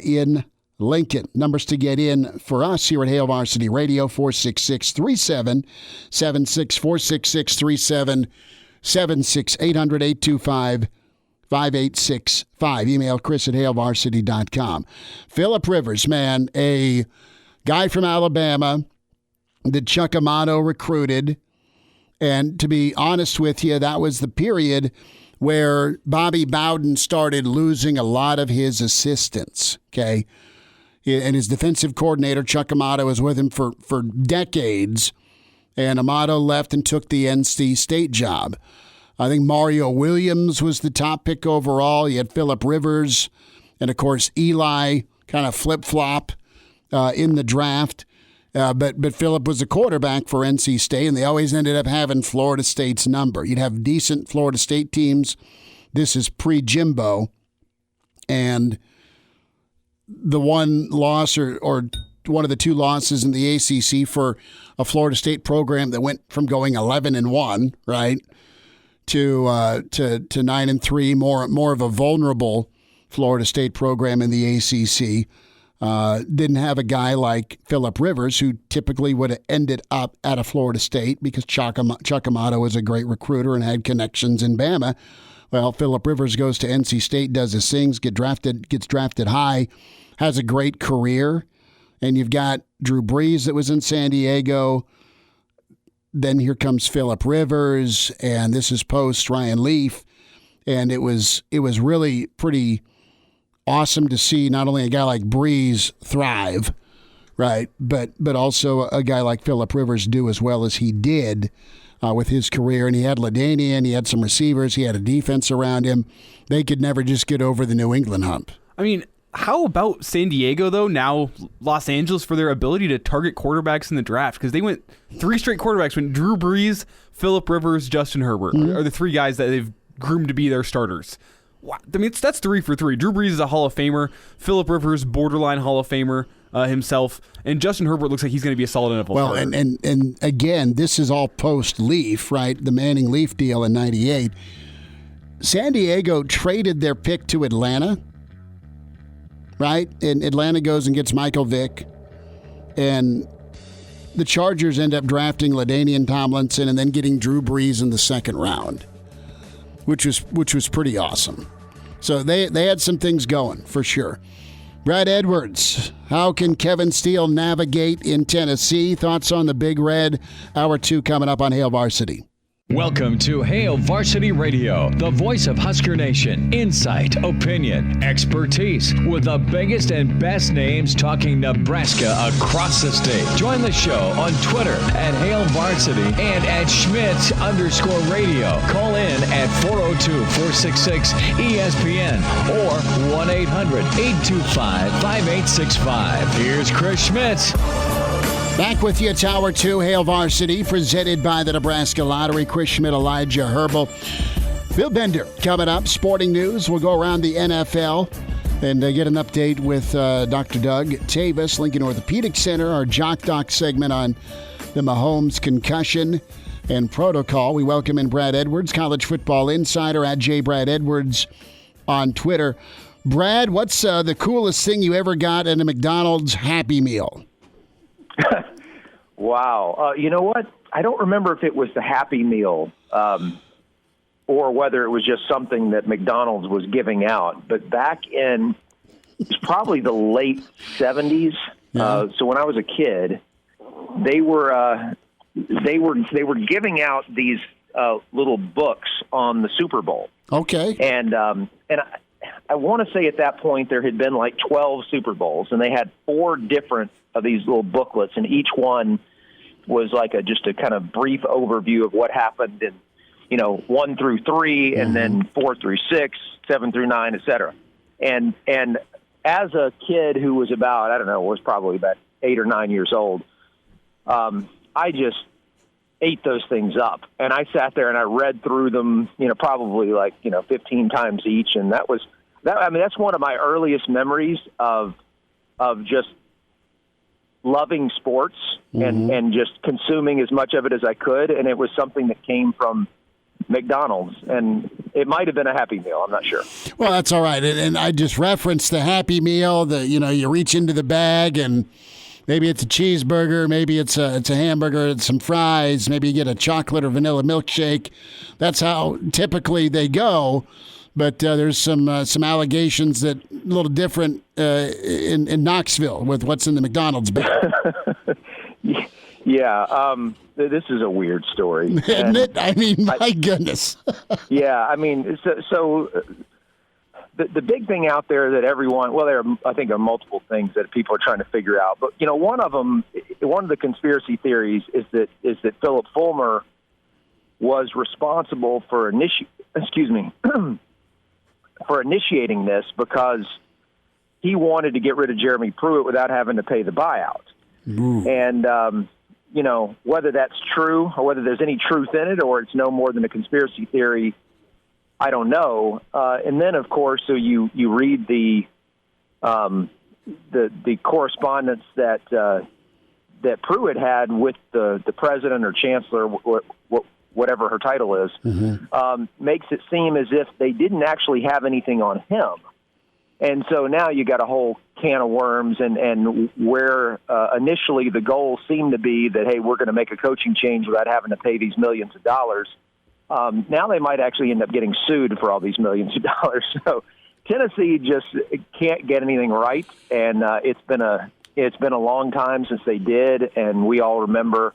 in Lincoln. Numbers to get in for us here at Hail Varsity Radio, 466-3776, 466-3776, 800-825-5865. Email Chris at hailvarsity.com. Phillip Rivers, man, a guy from Alabama that Chuck Amato recruited. And to be honest with you, that was the period where Bobby Bowden started losing a lot of his assistants, okay? And his defensive coordinator, Chuck Amato, was with him for decades. And Amato left and took the NC State job. I think Mario Williams was the top pick overall. You had Phillip Rivers. And, of course, Eli kind of flip-flop in the draft. But Phillip was a quarterback for NC State, and they always ended up having Florida State's number. You'd have decent Florida State teams. This is pre-Jimbo. And the one loss or one of the two losses in the ACC for a Florida State program that went from going 11-1, right, to 9-3, more of a vulnerable Florida State program in the ACC. Didn't have a guy like Phillip Rivers, who typically would have ended up at a Florida State because Chuck Amato was a great recruiter and had connections in Bama. Well, Phillip Rivers goes to NC State, does his things, gets drafted high, has a great career. And you've got Drew Brees that was in San Diego. Then here comes Phillip Rivers, and this is post Ryan Leaf. And it was really pretty awesome to see not only a guy like Brees thrive, right, but also a guy like Phillip Rivers do as well as he did with his career. And he had LaDainian, he had some receivers, he had a defense around him. They could never just get over the New England hump. I mean, how about San Diego, though, now Los Angeles, for their ability to target quarterbacks in the draft? Because they went 3 straight quarterbacks, when Drew Brees, Phillip Rivers, Justin Herbert are the 3 guys that they've groomed to be their starters. Wow. I mean, that's 3 for 3. Drew Brees is a Hall of Famer. Phillip Rivers, borderline Hall of Famer himself. And Justin Herbert looks like he's going to be a solid NFL starter. Well, and again, this is all post-Leaf, right? The Manning-Leaf deal in 98. San Diego traded their pick to Atlanta, right? And Atlanta goes and gets Michael Vick. And the Chargers end up drafting LaDainian Tomlinson and then getting Drew Brees in the second round, which was pretty awesome. So they had some things going, for sure. Brad Edwards, how can Kevin Steele navigate in Tennessee? Thoughts on the Big Red? Hour 2 coming up on Hail Varsity. Welcome to Hail Varsity Radio, the voice of Husker Nation. Insight, opinion, expertise, with the biggest and best names talking Nebraska across the state. Join the show on Twitter at Hail Varsity and at Schmitz_radio. Call in at 402-466-ESPN or 1-800-825-5865. Here's Chris Schmitz. Back with you, Tower 2, Hail Varsity, presented by the Nebraska Lottery. Chris Schmidt, Elijah Herbal. Bill Bender coming up. Sporting news. We'll go around the NFL and get an update with Dr. Doug Tavis, Lincoln Orthopedic Center, our Jock Doc segment on the Mahomes concussion and protocol. We welcome in Brad Edwards, college football insider, at JBradEdwards on Twitter. Brad, what's the coolest thing you ever got in a McDonald's Happy Meal? Wow. You know what? I don't remember if it was the Happy Meal or whether it was just something that McDonald's was giving out. But back in it's probably the late 70s. So when I was a kid, they were giving out these little books on the Super Bowl. Okay. And I want to say at that point there had been like 12 Super Bowls, and they had 4 different of these little booklets, and each one was like just a kind of brief overview of what happened in, 1 through 3, and then 4 through 6, 7 through 9, et cetera. And as a kid who was was probably about 8 or 9 years old, I just ate those things up. And I sat there and I read through them, probably 15 times each. And that's one of my earliest memories of just loving sports and just consuming as much of it as I could. And it was something that came from McDonald's. And It might have been a Happy Meal. I'm not sure. Well, that's all right. And I just referenced the Happy Meal. You reach into the bag and maybe it's a cheeseburger, maybe it's a hamburger, it's some fries, maybe you get a chocolate or vanilla milkshake. That's how typically they go. But there's some allegations that a little different in Knoxville with what's in the McDonald's bag. Yeah, this is a weird story. Isn't it? I mean, my goodness. Yeah, I mean, so the big thing out there that everyone, well, I think there are multiple things that people are trying to figure out. But, one of the conspiracy theories is that Philip Fulmer was responsible for initiating this because he wanted to get rid of Jeremy Pruitt without having to pay the buyout. Ooh. And, whether that's true or whether there's any truth in it or it's no more than a conspiracy theory, I don't know. And then, of course, so you read the correspondence that Pruitt had with the president or chancellor, whatever her title is, makes it seem as if they didn't actually have anything on him. And so now you got a whole can of worms, and where initially the goal seemed to be that, hey, we're going to make a coaching change without having to pay these millions of dollars. Now they might actually end up getting sued for all these millions of dollars. So Tennessee just can't get anything right, and it's been a long time since they did, and we all remember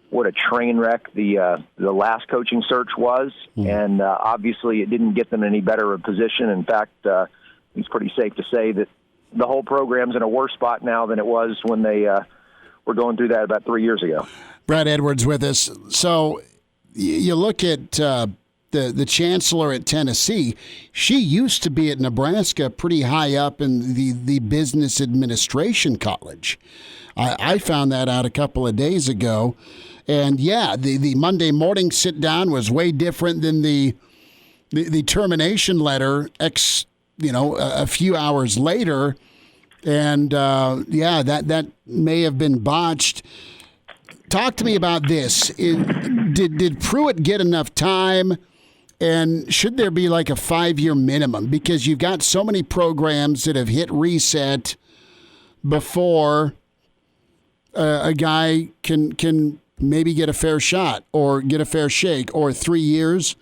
what a train wreck the last coaching search was, and obviously it didn't get them any better of a position. In fact, it's pretty safe to say that the whole program's in a worse spot now than it was when they were going through that about 3 years ago. Brad Edwards with us. So you look at the chancellor at Tennessee. She used to be at Nebraska, pretty high up in the business administration college. I found that out a couple of days ago. And, yeah, the Monday morning sit-down was way different than the termination letter a few hours later. And, that may have been botched. Talk to me about this. Did Pruitt get enough time, and should there be like a 5-year minimum? Because you've got so many programs that have hit reset before a guy can maybe get a fair shot or get a fair shake, or 3 years.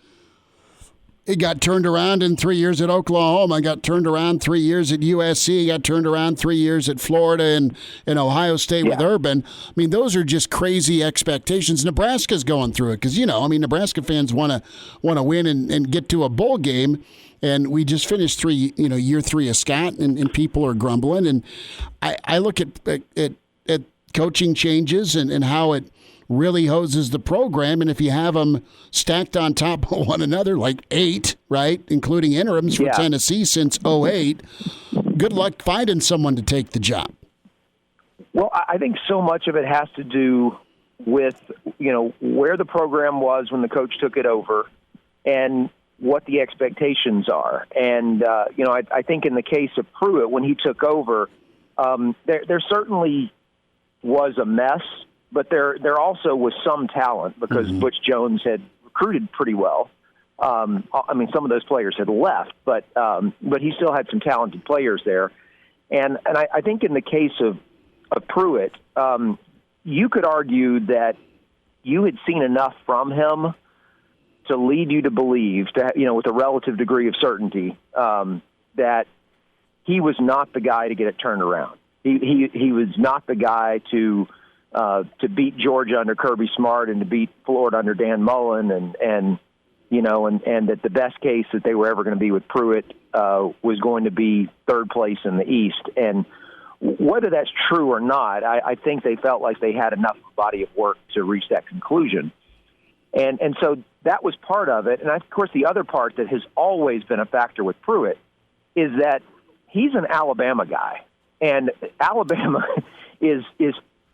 It got turned around in 3 years at Oklahoma. Got turned around 3 years at USC. Got turned around 3 years at Florida and Ohio State with Urban. I mean, those are just crazy expectations. Nebraska's going through it because, Nebraska fans want to win and get to a bowl game. And we just finished year 3 of Scott, and people are grumbling. And I look at coaching changes and how it really hoses the program, and if you have them stacked on top of one another, like 8, right, including interims for Tennessee since 2008, good luck finding someone to take the job. Well, I think so much of it has to do with, where the program was when the coach took it over and what the expectations are. And, I think in the case of Pruitt, when he took over, there certainly was a mess, but there also was some talent because Butch Jones had recruited pretty well. Some of those players had left, but he still had some talented players there. And I think in the case of Pruitt, you could argue that you had seen enough from him to lead you to believe, with a relative degree of certainty, that he was not the guy to get it turned around. He was not the guy to beat Georgia under Kirby Smart and to beat Florida under Dan Mullen, and that the best case that they were ever going to be with Pruitt was going to be third place in the East. And whether that's true or not, I think they felt like they had enough body of work to reach that conclusion. And so that was part of it. And, of course, the other part that has always been a factor with Pruitt is that he's an Alabama guy. And Alabama is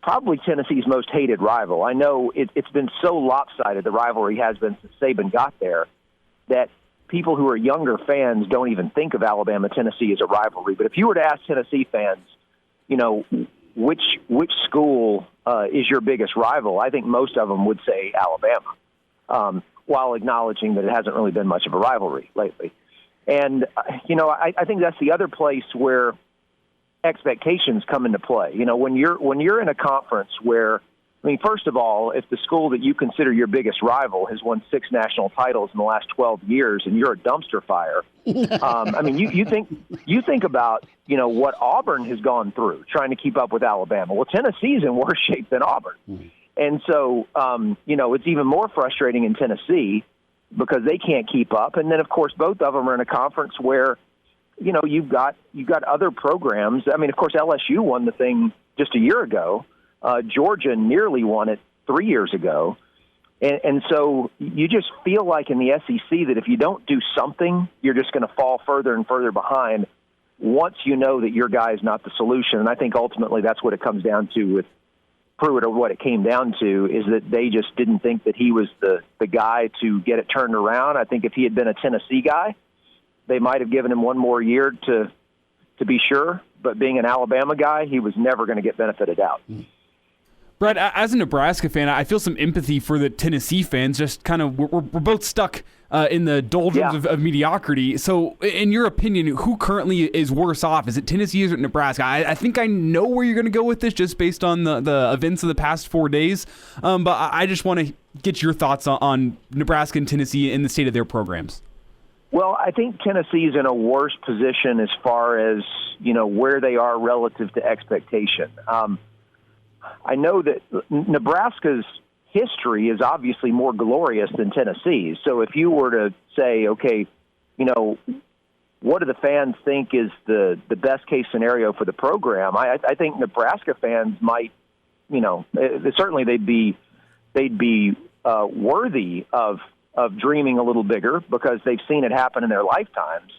probably Tennessee's most hated rival. I know it's been so lopsided, the rivalry has been since Saban got there, that people who are younger fans don't even think of Alabama-Tennessee as a rivalry. But if you were to ask Tennessee fans, which school is your biggest rival, I think most of them would say Alabama. while acknowledging that it hasn't really been much of a rivalry lately. And, I think that's the other place where expectations come into play. When you're in a conference where, first of all, if the school that you consider your biggest rival has won 6 national titles in the last 12 years and you're a dumpster fire, you think about, what Auburn has gone through trying to keep up with Alabama. Well, Tennessee's in worse shape than Auburn. And so, it's even more frustrating in Tennessee because they can't keep up. And then, of course, both of them are in a conference where, you've got other programs. Of course, LSU won the thing just a year ago. Georgia nearly won it 3 years ago. And so you just feel like in the SEC that if you don't do something, you're just going to fall further and further behind once you know that your guy is not the solution. And I think ultimately that's what it comes down to with Pruitt, or what it came down to is that they just didn't think that he was the guy to get it turned around. I think if he had been a Tennessee guy, they might have given him one more year to be sure. But being an Alabama guy, he was never going to get benefited out. Brett, as a Nebraska fan, I feel some empathy for the Tennessee fans. Just kind of, we're both stuck in the doldrums of mediocrity. So, in your opinion, who currently is worse off? Is it Tennessee or is it Nebraska? I think I know where you're going to go with this, just based on the events of the past 4 days. But I just want to get your thoughts on Nebraska and Tennessee and the state of their programs. Well, I think Tennessee's in a worse position as far as where they are relative to expectation. I know that Nebraska's history is obviously more glorious than Tennessee's. So if you were to say, okay, what do the fans think is the best case scenario for the program? I think Nebraska fans might, certainly they'd be worthy of dreaming a little bigger because they've seen it happen in their lifetimes.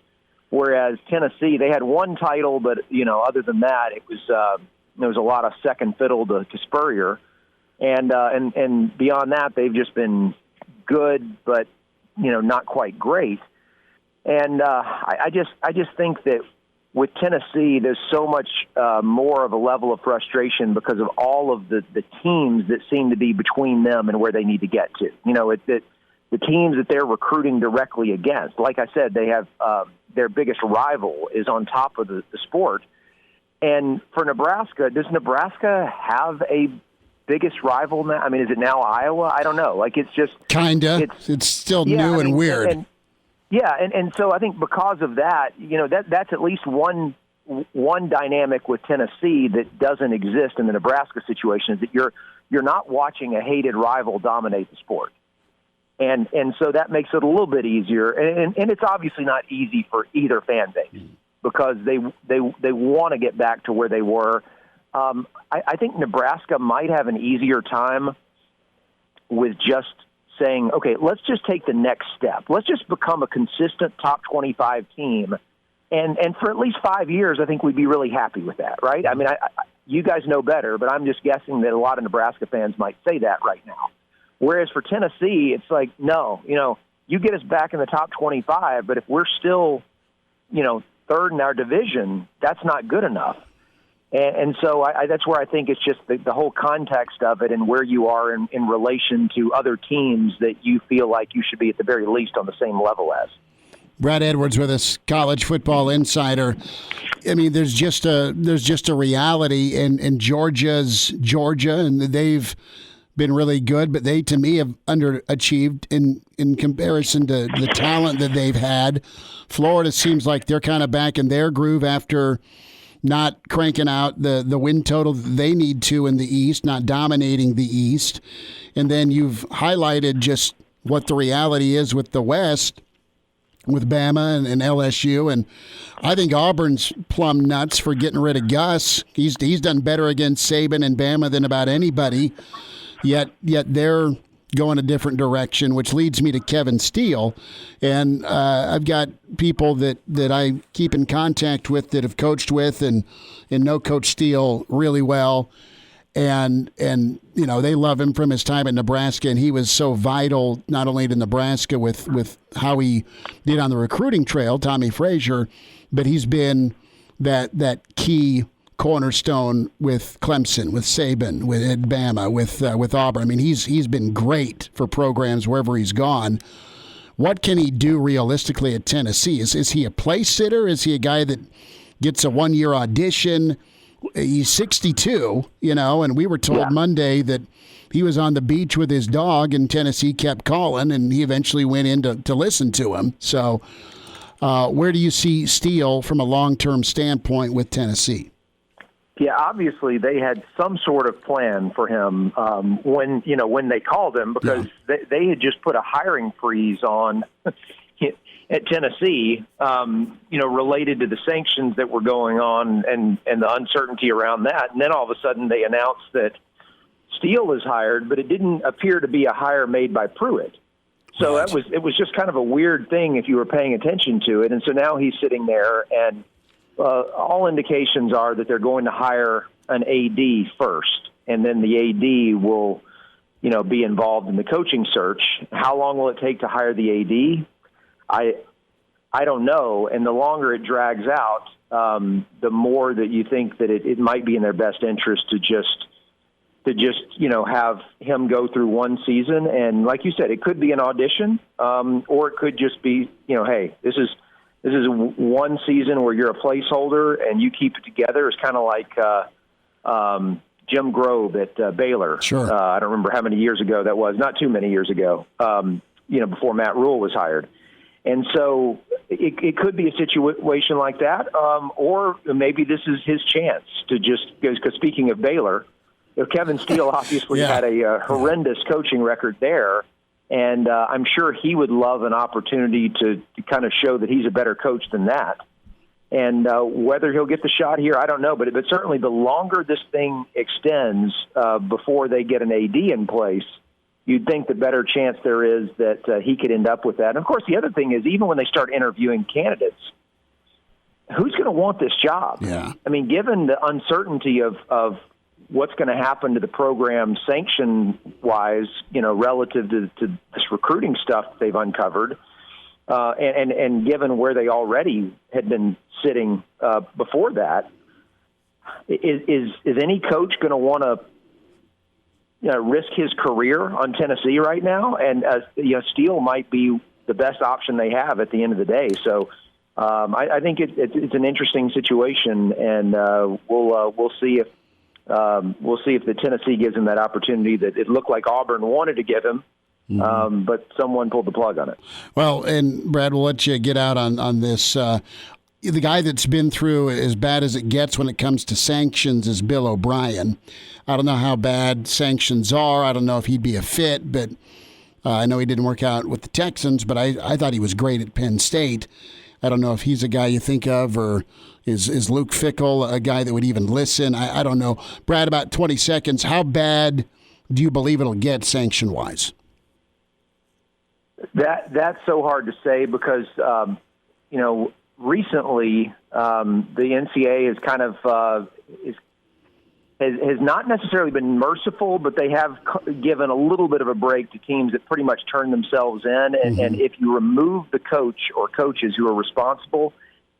Whereas Tennessee, they had one title, but other than that, it was there was a lot of second fiddle to Spurrier, and beyond that, they've just been good, but not quite great. And I just think that with Tennessee, there's so much more of a level of frustration because of all of the teams that seem to be between them and where they need to get to. The teams that they're recruiting directly against. Like I said, they have their biggest rival is on top of the sport. And for Nebraska, does Nebraska have a biggest rival now? Is it now Iowa? I don't know. It's just kinda. It's still new and weird. And so I think because of that, that's at least one dynamic with Tennessee that doesn't exist in the Nebraska situation, is that you're not watching a hated rival dominate the sport. And so that makes it a little bit easier. And it's obviously not easy for either fan base because they want to get back to where they were. I think Nebraska might have an easier time with just saying, okay, let's just take the next step. Let's just become a consistent top 25 team. And for at least 5 years, I think we'd be really happy with that, right? You guys know better, but I'm just guessing that a lot of Nebraska fans might say that right now. Whereas for Tennessee, it's like, no, you get us back in the top 25, but if we're still, third in our division, that's not good enough. And so that's where I think it's just the whole context of it and where you are in relation to other teams that you feel like you should be at the very least on the same level as. Brad Edwards with us, College Football Insider. There's just a reality, and Georgia, and they've been really good, but they, to me, have underachieved in comparison to the talent that they've had. Florida seems like they're kind of back in their groove after not cranking out the win total that they need to in the East, not dominating the East. And then you've highlighted just what the reality is with the West, with Bama and LSU. And I think Auburn's plumb nuts for getting rid of Gus. He's done better against Saban and Bama than about anybody. Yet they're going a different direction, which leads me to Kevin Steele. And I've got people that I keep in contact with that have coached with and know Coach Steele really well. And they love him from his time at Nebraska, and he was so vital not only to Nebraska with how he did on the recruiting trail, Tommy Frazier, but he's been that key cornerstone with Clemson, with Saban, with Bama, with Auburn. I mean, he's been great for programs wherever he's gone. What can he do realistically at Tennessee? Is he a place sitter? Is he a guy that gets a one-year audition? He's 62, and we were told Monday that he was on the beach with his dog and Tennessee kept calling, and he eventually went in to listen to him. So where do you see Steele from a long-term standpoint with Tennessee? Yeah, obviously they had some sort of plan for him when they called him, because they had just put a hiring freeze on at Tennessee, related to the sanctions that were going on and the uncertainty around that. And then all of a sudden they announced that Steele was hired, but it didn't appear to be a hire made by Pruitt. So it was just kind of a weird thing if you were paying attention to it. And so now he's sitting there, and all indications are that they're going to hire an AD first, and then the AD will, be involved in the coaching search. How long will it take to hire the AD? I don't know. And the longer it drags out, the more that you think that it might be in their best interest to just have him go through one season. And like you said, it could be an audition, or it could just be, hey, this is one season where you're a placeholder and you keep it together. It's kind of like Jim Grove at Baylor. Sure. I don't remember how many years ago that was. Not too many years ago, before Matt Rule was hired. And so it could be a situation like that, or maybe this is his chance to just – because speaking of Baylor, Kevin Steele obviously had a horrendous coaching record there. And I'm sure he would love an opportunity to kind of show that he's a better coach than that. And whether he'll get the shot here, I don't know. But certainly the longer this thing extends before they get an AD in place, you'd think the better chance there is that he could end up with that. And, of course, the other thing is, even when they start interviewing candidates, who's going to want this job? Yeah. I mean, given the uncertainty of what's going to happen to the program sanction-wise, relative to this recruiting stuff that they've uncovered, and given where they already had been sitting before that, is any coach going to want to risk his career on Tennessee right now? And Steele might be the best option they have at the end of the day. So I think it's an interesting situation, and we'll see if. We'll see if the Tennessee gives him that opportunity that it looked like Auburn wanted to give him, but someone pulled the plug on it. Well, and Brad, we'll let you get out on this. The guy that's been through as bad as it gets when it comes to sanctions is Bill O'Brien. I don't know how bad sanctions are. I don't know if he'd be a fit, but I know he didn't work out with the Texans, but I thought he was great at Penn State. I don't know if he's a guy you think of, or is Luke Fickell a guy that would even listen? I don't know. Brad, about 20 seconds. How bad do you believe it'll get sanction-wise? That's so hard to say because, recently the NCAA has kind of has not necessarily been merciful, but they have given a little bit of a break to teams that pretty much turn themselves in. And if you remove the coach or coaches who are responsible,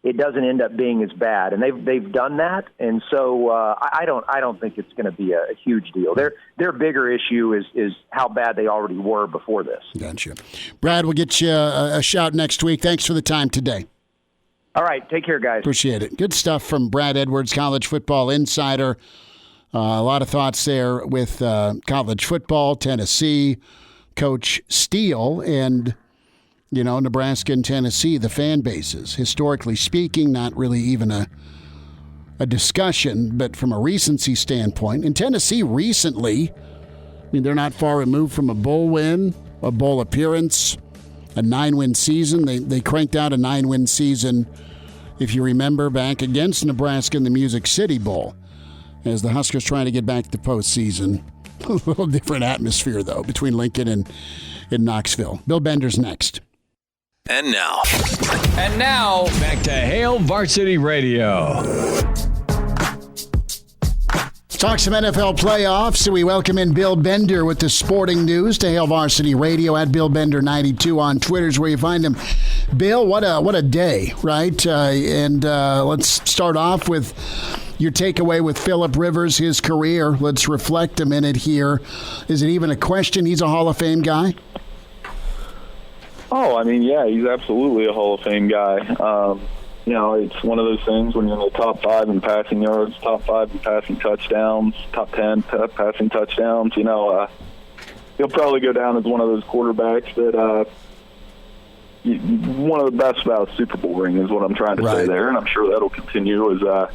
it doesn't end up being as bad. And they've done that. And so I don't think it's going to be a huge deal. Their bigger issue is how bad they already were before this. Gotcha. Brad, we'll get you a shout next week. Thanks for the time today. All right. Take care, guys. Appreciate it. Good stuff from Brad Edwards, college football insider. A lot of thoughts there with college football, Tennessee, Coach Steele, and, Nebraska and Tennessee, the fan bases. Historically speaking, not really even a discussion, but from a recency standpoint. And Tennessee recently, they're not far removed from a bowl win, a bowl appearance, a 9-win season. They cranked out a 9-win season, if you remember, back against Nebraska in the Music City Bowl. As the Huskers trying to get back to postseason. A little different atmosphere, though, between Lincoln and Knoxville. Bill Bender's next. And now, back to Hail Varsity Radio. Let's talk some NFL playoffs. We welcome in Bill Bender with the sporting news to Hail Varsity Radio at Bill Bender 92 on Twitter is where you find him. Bill, what a day, right? And let's start off with your takeaway with Phillip Rivers, his career. Let's reflect a minute here. Is it even a question he's a Hall of Fame guy? Oh, I mean, yeah, he's absolutely a Hall of Fame guy. It's one of those things when you're in the top 5 in passing yards, top 5 in passing touchdowns, top 10 passing touchdowns. He'll probably go down as one of those quarterbacks that one of the best about a Super Bowl ring is what I'm trying to say there, and I'm sure that'll continue as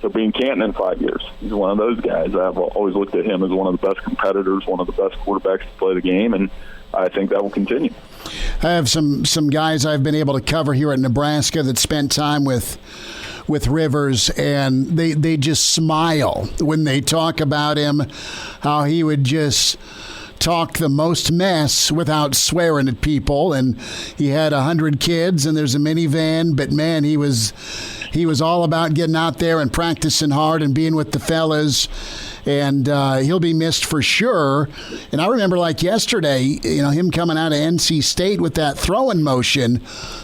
he'll be in Canton in 5 years. He's one of those guys. I've always looked at him as one of the best competitors, one of the best quarterbacks to play the game, and I think that will continue. I have some guys I've been able to cover here at Nebraska that spent time with Rivers, and they just smile when they talk about him, how he would just talk the most mess without swearing at people. And he had 100 kids, and there's a minivan, but man, he was all about getting out there and practicing hard and being with the fellas. And he'll be missed for sure. And I remember like yesterday, him coming out of NC State with that throwing motion,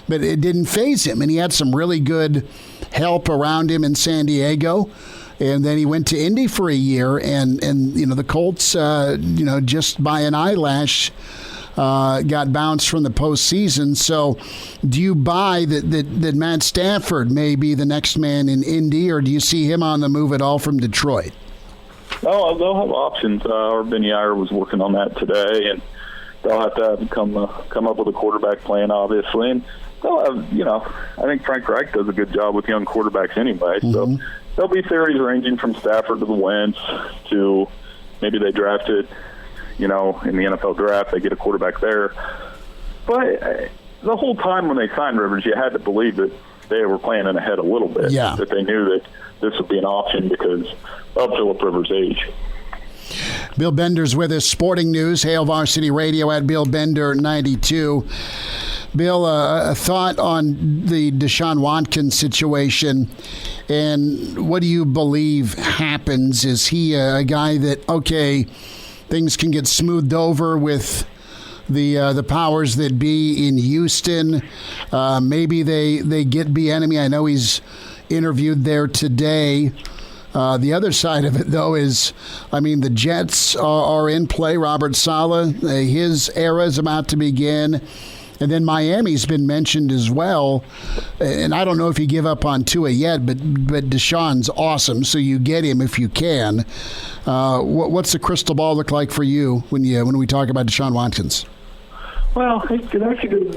but it didn't faze him. And he had some really good help around him in San Diego. And then he went to Indy for a year, and the Colts, just by an eyelash, got bounced from the postseason. So do you buy that Matt Stafford may be the next man in Indy, or do you see him on the move at all from Detroit? Oh, they'll have options. Our Ben Yair was working on that today, and they'll have to come up with a quarterback plan, obviously. And they'll have, I think Frank Reich does a good job with young quarterbacks anyway. Mm-hmm. So there'll be theories ranging from Stafford to the Wentz to maybe they drafted, in the NFL draft, they get a quarterback there. But the whole time when they signed Rivers, you had to believe that they were planning ahead a little bit, that they knew that this would be an option because of Phillip Rivers' age. Bill Bender's with us, Sporting News, Hail Varsity Radio at Bill Bender 92. Bill, a thought on the Deshaun Watkins situation, and what do you believe happens? Is he a guy that, okay, things can get smoothed over with the powers that be in Houston? Maybe they get Bieniemy. I know he's interviewed there today. The other side of it, though, is, the Jets are in play. Robert Saleh, his era is about to begin. And then Miami's been mentioned as well. And I don't know if you give up on Tua yet, but Deshaun's awesome, so you get him if you can. What's the crystal ball look like for you when we talk about Deshaun Watkins? Well, it's actually good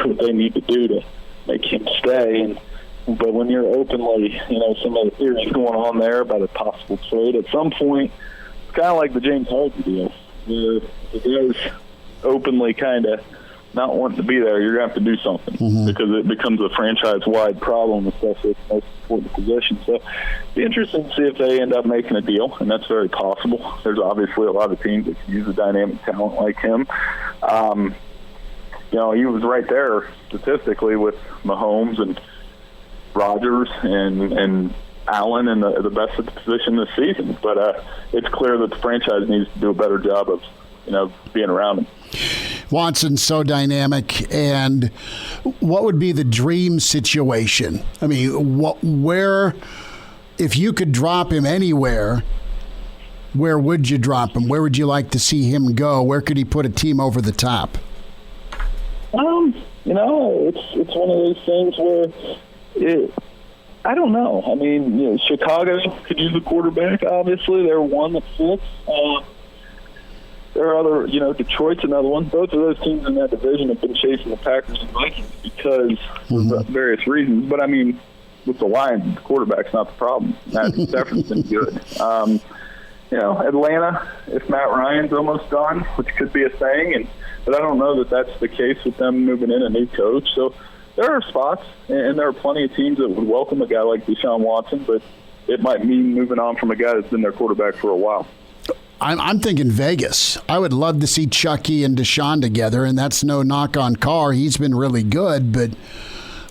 what they need to do to make him stay. But when you're openly, some of the theories going on there about a possible trade, at some point, it's kind of like the James Harden deal. The guys openly kind of not wanting to be there, you're going to have to do something because it becomes a franchise-wide problem, especially at the most important position. So it'd be interesting to see if they end up making a deal, and that's very possible. There's obviously a lot of teams that can use a dynamic talent like him. He was right there statistically with Mahomes and Rodgers and Allen in the best position this season. But it's clear that the franchise needs to do a better job of, being around him. Watson's so dynamic, and what would be the dream situation? Where, if you could drop him anywhere, where would you drop him? Where would you like to see him go? Where could he put a team over the top? It's one of those things where I don't know. Chicago could use a quarterback. Obviously, they're one that fits. There are other, Detroit's another one. Both of those teams in that division have been chasing the Packers and Vikings because of various reasons. But, with the Lions, the quarterback's not the problem. Matt Stafford's been good. Atlanta, if Matt Ryan's almost done, which could be a thing, but I don't know that that's the case with them moving in a new coach. So there are spots, and there are plenty of teams that would welcome a guy like Deshaun Watson, but it might mean moving on from a guy that's been their quarterback for a while. I'm thinking Vegas. I would love to see Chucky and Deshaun together, and that's no knock on Carr. He's been really good, but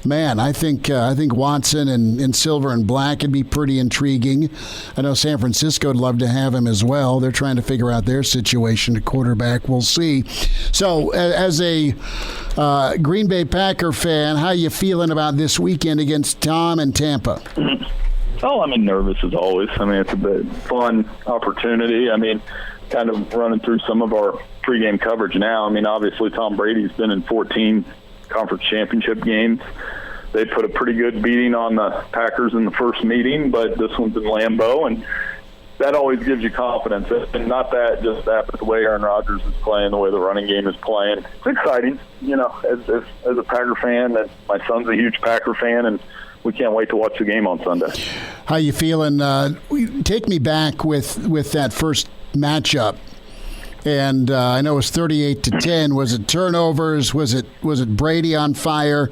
man, I think Watson and Silver and Black would be pretty intriguing. I know San Francisco would love to have him as well. They're trying to figure out their situation at quarterback. We'll see. So, as a Green Bay Packer fan, how you feeling about this weekend against Tom and Tampa? Oh, nervous as always. It's a bit fun opportunity. Kind of running through some of our pregame coverage now. Obviously Tom Brady's been in 14 conference championship games. They put a pretty good beating on the Packers in the first meeting, but this one's in Lambeau, and that always gives you confidence. And not that, just that, but the way Aaron Rodgers is playing, the way the running game is playing. It's exciting, as a Packer fan, and my son's a huge Packer fan, and we can't wait to watch the game on Sunday. How you feeling? Take me back with that first matchup. And I know it was 38-10. Was it turnovers? Was it Brady on fire?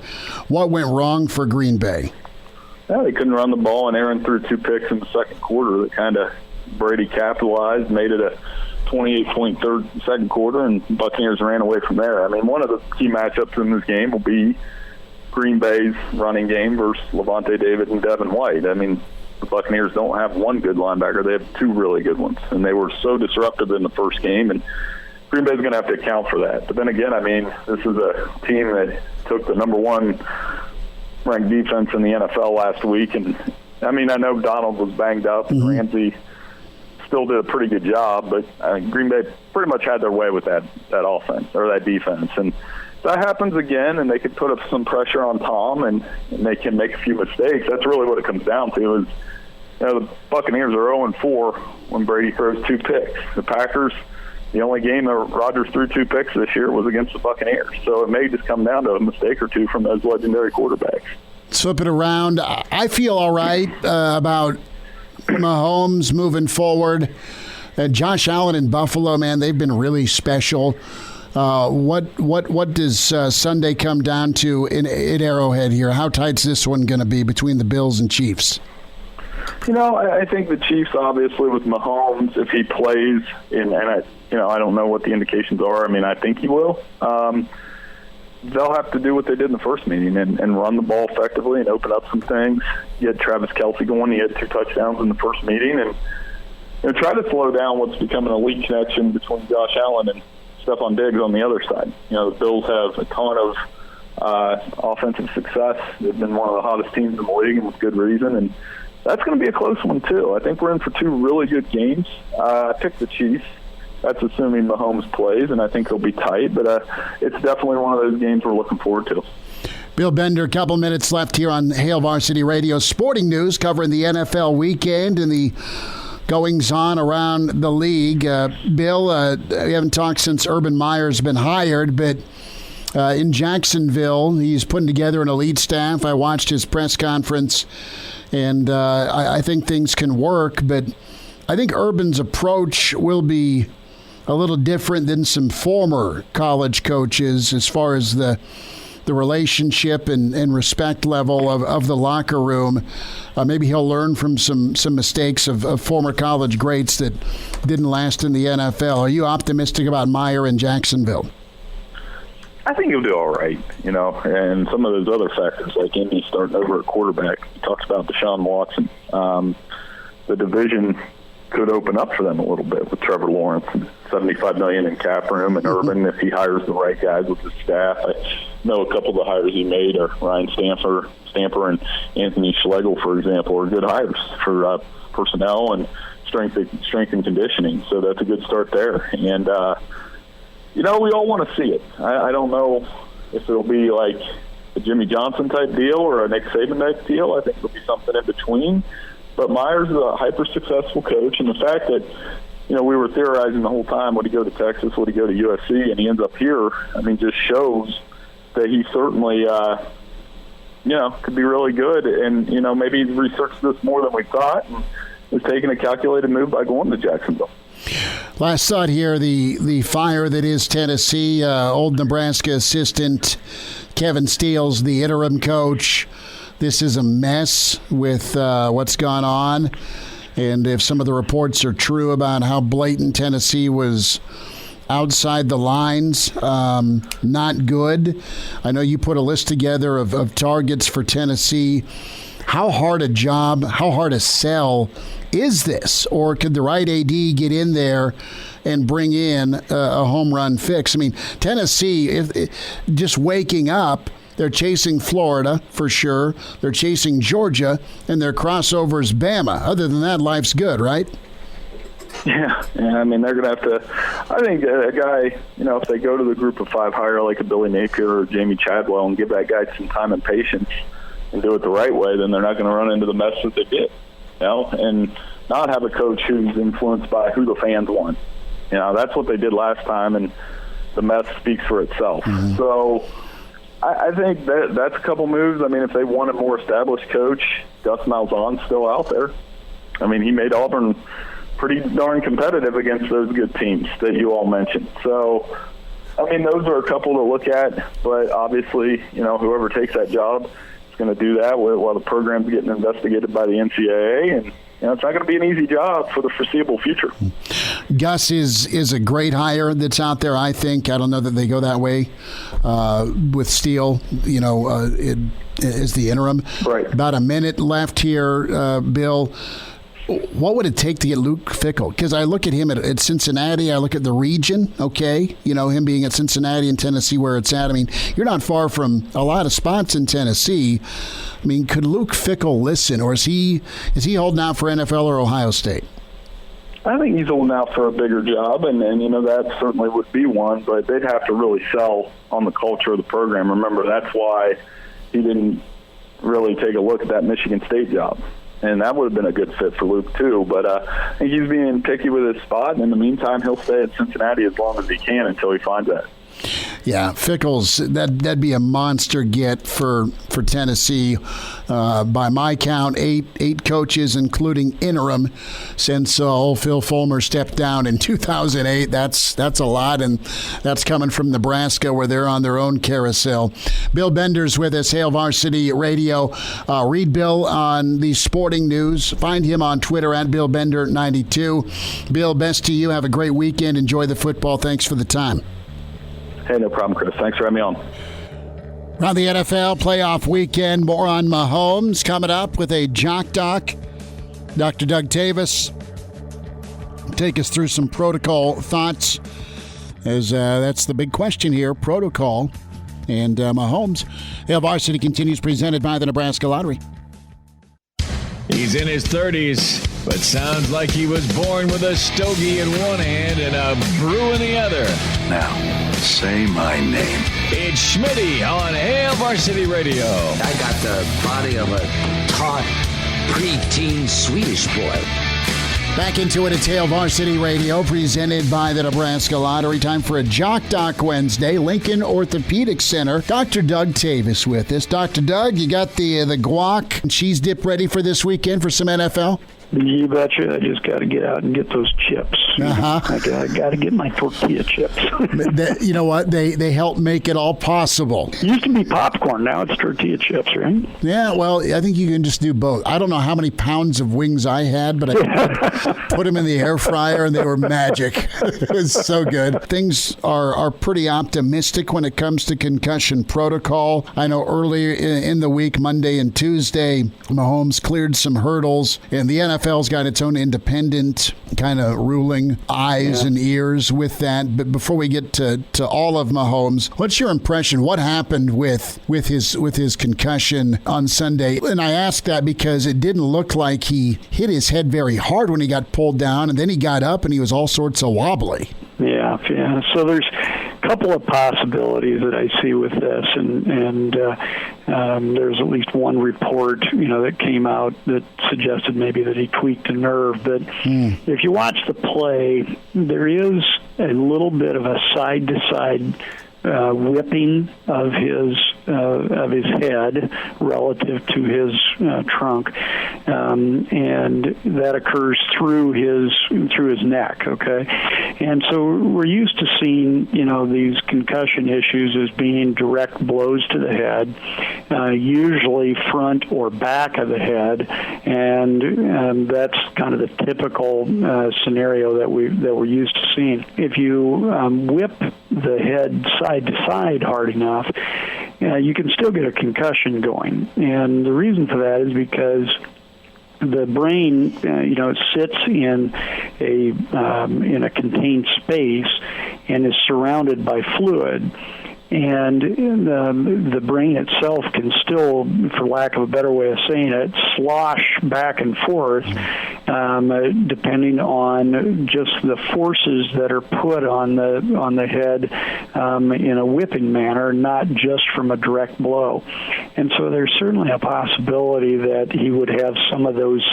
What went wrong for Green Bay? Yeah, they couldn't run the ball, and Aaron threw 2 picks in the second quarter that kind of Brady capitalized, made it a 28-point second quarter, and Buccaneers ran away from there. One of the key matchups in this game will be Green Bay's running game versus Levante David and Devin White. The Buccaneers don't have one good linebacker. They have 2 really good ones, and they were so disruptive in the first game, and Green Bay's going to have to account for that. But then again, this is a team that took the number 1 ranked defense in the NFL last week, and I know Donald was banged up, and Ramsey still did a pretty good job, but Green Bay pretty much had their way with that offense or that defense, and that happens again, and they could put up some pressure on Tom, and they can make a few mistakes. That's really what it comes down to. Is the Buccaneers are 0-4 when Brady throws 2 picks. The Packers, the only game that Rodgers threw 2 picks this year was against the Buccaneers. So it may just come down to a mistake or 2 from those legendary quarterbacks. Flip it around. I feel all right about Mahomes moving forward. Josh Allen in Buffalo, man, they've been really special. What does Sunday come down to in Arrowhead here? How tight's this one going to be between the Bills and Chiefs? I think the Chiefs, obviously, with Mahomes, if he plays, and I don't know what the indications are. I think he will. They'll have to do what they did in the first meeting and run the ball effectively and open up some things. You had Travis Kelce going. He had 2 touchdowns in the first meeting. And try to slow down what's become an elite connection between Josh Allen and Stephon Diggs on the other side. The Bills have a ton of offensive success. They've been one of the hottest teams in the league, and with good reason. And that's going to be a close one, too. I think we're in for 2 really good games. I picked the Chiefs. That's assuming Mahomes plays, and I think he'll be tight. But it's definitely one of those games we're looking forward to. Bill Bender, a couple minutes left here on Hail Varsity Radio. Sporting news covering the NFL weekend and the goings-on around the league. Bill, we haven't talked since Urban Meyer's been hired, but in Jacksonville, he's putting together an elite staff. I watched his press conference, and I think things can work, but I think Urban's approach will be a little different than some former college coaches as far as the relationship and respect level of the locker room. Maybe he'll learn from some mistakes of former college greats that didn't last in the NFL. Are you optimistic about Meyer in Jacksonville? I think he'll do all right, and some of those other factors, like Indy starting over at quarterback. He talks about Deshaun Watson. The division could open up for them a little bit with Trevor Lawrence and $75 million in cap room, and Urban, if he hires the right guys with his staff. I know a couple of the hires he made are Ryan Stamper and Anthony Schlegel, for example, are good hires for personnel and strength and conditioning. So that's a good start there. And we all want to see it. I don't know if it'll be like a Jimmy Johnson type deal or a Nick Saban type deal. I think it'll be something in between. But Meyer's a hyper-successful coach, and the fact that, we were theorizing the whole time, would he go to Texas, would he go to USC, and he ends up here, just shows that he certainly, could be really good. And, maybe he's researched this more than we thought and is taking a calculated move by going to Jacksonville. Last thought here, the fire that is Tennessee, old Nebraska assistant Kevin Steele's the interim coach. This is a mess with what's gone on. And if some of the reports are true about how blatant Tennessee was outside the lines, not good. I know you put a list together of targets for Tennessee. how hard a job, how hard a sell is this? Or could the right AD get in there and bring in a home run fix? I mean, Tennessee, just waking up, they're chasing Florida for sure. They're chasing Georgia, and their crossover's Bama. Other than that, life's good, right? Yeah. I mean, they're going to have to. I think a guy, if they go to the group of 5 hire like a Billy Napier or Jamie Chadwell and give that guy some time and patience and do it the right way, then they're not going to run into the mess that they did. And not have a coach who's influenced by who the fans want. That's what they did last time, and the mess speaks for itself. Mm-hmm. So I think that's a couple moves. I mean, if they want a more established coach, Gus Malzahn's still out there. I mean, he made Auburn pretty darn competitive against those good teams that you all mentioned. So, I mean, those are a couple to look at, but obviously, whoever takes that job is going to do that while the program's getting investigated by the NCAA, and it's not going to be an easy job for the foreseeable future. Gus is a great hire that's out there, I think. I don't know that they go that way with Steele, as the interim. Right. About a minute left here, Bill. What would it take to get Luke Fickell? Because I look at him at Cincinnati. I look at the region, okay? Him being at Cincinnati and Tennessee where it's at. I mean, you're not far from a lot of spots in Tennessee. I mean, could Luke Fickell listen, or is he holding out for NFL or Ohio State? I think he's holding out for a bigger job, and that certainly would be one, but they'd have to really sell on the culture of the program. Remember, that's why he didn't really take a look at that Michigan State job. And that would have been a good fit for Luke, too. But I think he's being picky with his spot. And in the meantime, he'll stay at Cincinnati as long as he can until he finds that. Yeah, Fickell's, that'd be a monster get for Tennessee. By my count, eight coaches, including interim, since Phil Fulmer stepped down in 2008. That's a lot, and that's coming from Nebraska, where they're on their own carousel. Bill Bender's with us, Hail Varsity Radio. Read Bill on the sporting news. Find him on Twitter at BillBender92. Bill, best to you. Have a great weekend. Enjoy the football. Thanks for the time. Hey, no problem, Chris. Thanks for having me on. Around the NFL playoff weekend, more on Mahomes coming up with a Jock Doc. Dr. Doug Tavis take us through some protocol thoughts, as that's the big question here, protocol and Mahomes. Hail Varsity continues, presented by the Nebraska Lottery. He's in his 30s, but sounds like he was born with a stogie in one hand and a brew in the other. Now, say my name. It's Schmitty on Hail Varsity Radio. I got the body of a taut, preteen Swedish boy. Back into it, it's Hail Varsity Radio, presented by the Nebraska Lottery. Time for a Jock Doc Wednesday. Lincoln Orthopedic Center. Dr. Doug Tavis with us. Dr. Doug, you got the guac and cheese dip ready for this weekend for some NFL? You betcha. I just got to get out and get those chips. Uh-huh. I got to get my tortilla chips. You know what? They help make it all possible. It used to be popcorn. Now it's tortilla chips, right? Yeah, well, I think you can just do both. I don't know how many pounds of wings I had, but I put them in the air fryer, and they were magic. It was so good. Things are pretty optimistic when it comes to concussion protocol. I know earlier in the week, Monday and Tuesday, Mahomes cleared some hurdles, and the NFL's got its own independent kind of ruling, eyes and ears with that. But before we get to all of Mahomes, what's your impression? What happened with his concussion on Sunday? And I ask that because it didn't look like he hit his head very hard when he got pulled down, and then he got up and he was all sorts of wobbly. Yeah. So there's a couple of possibilities that I see with this, and there's at least one report, that came out that suggested maybe that he tweaked a nerve. But if you watch the play, there is a little bit of a side-to-side whipping of his head relative to his trunk, and that occurs through his neck. Okay, and so we're used to seeing these concussion issues as being direct blows to the head, usually front or back of the head, and that's kind of the typical scenario that we're used to seeing. If you whip the head side to side hard enough, you can still get a concussion going. And the reason for that is because the brain, sits in a contained space and is surrounded by fluid. And the brain itself can still, for lack of a better way of saying it, slosh back and forth, depending on just the forces that are put on the head in a whipping manner, not just from a direct blow. And so there's certainly a possibility that he would have some of those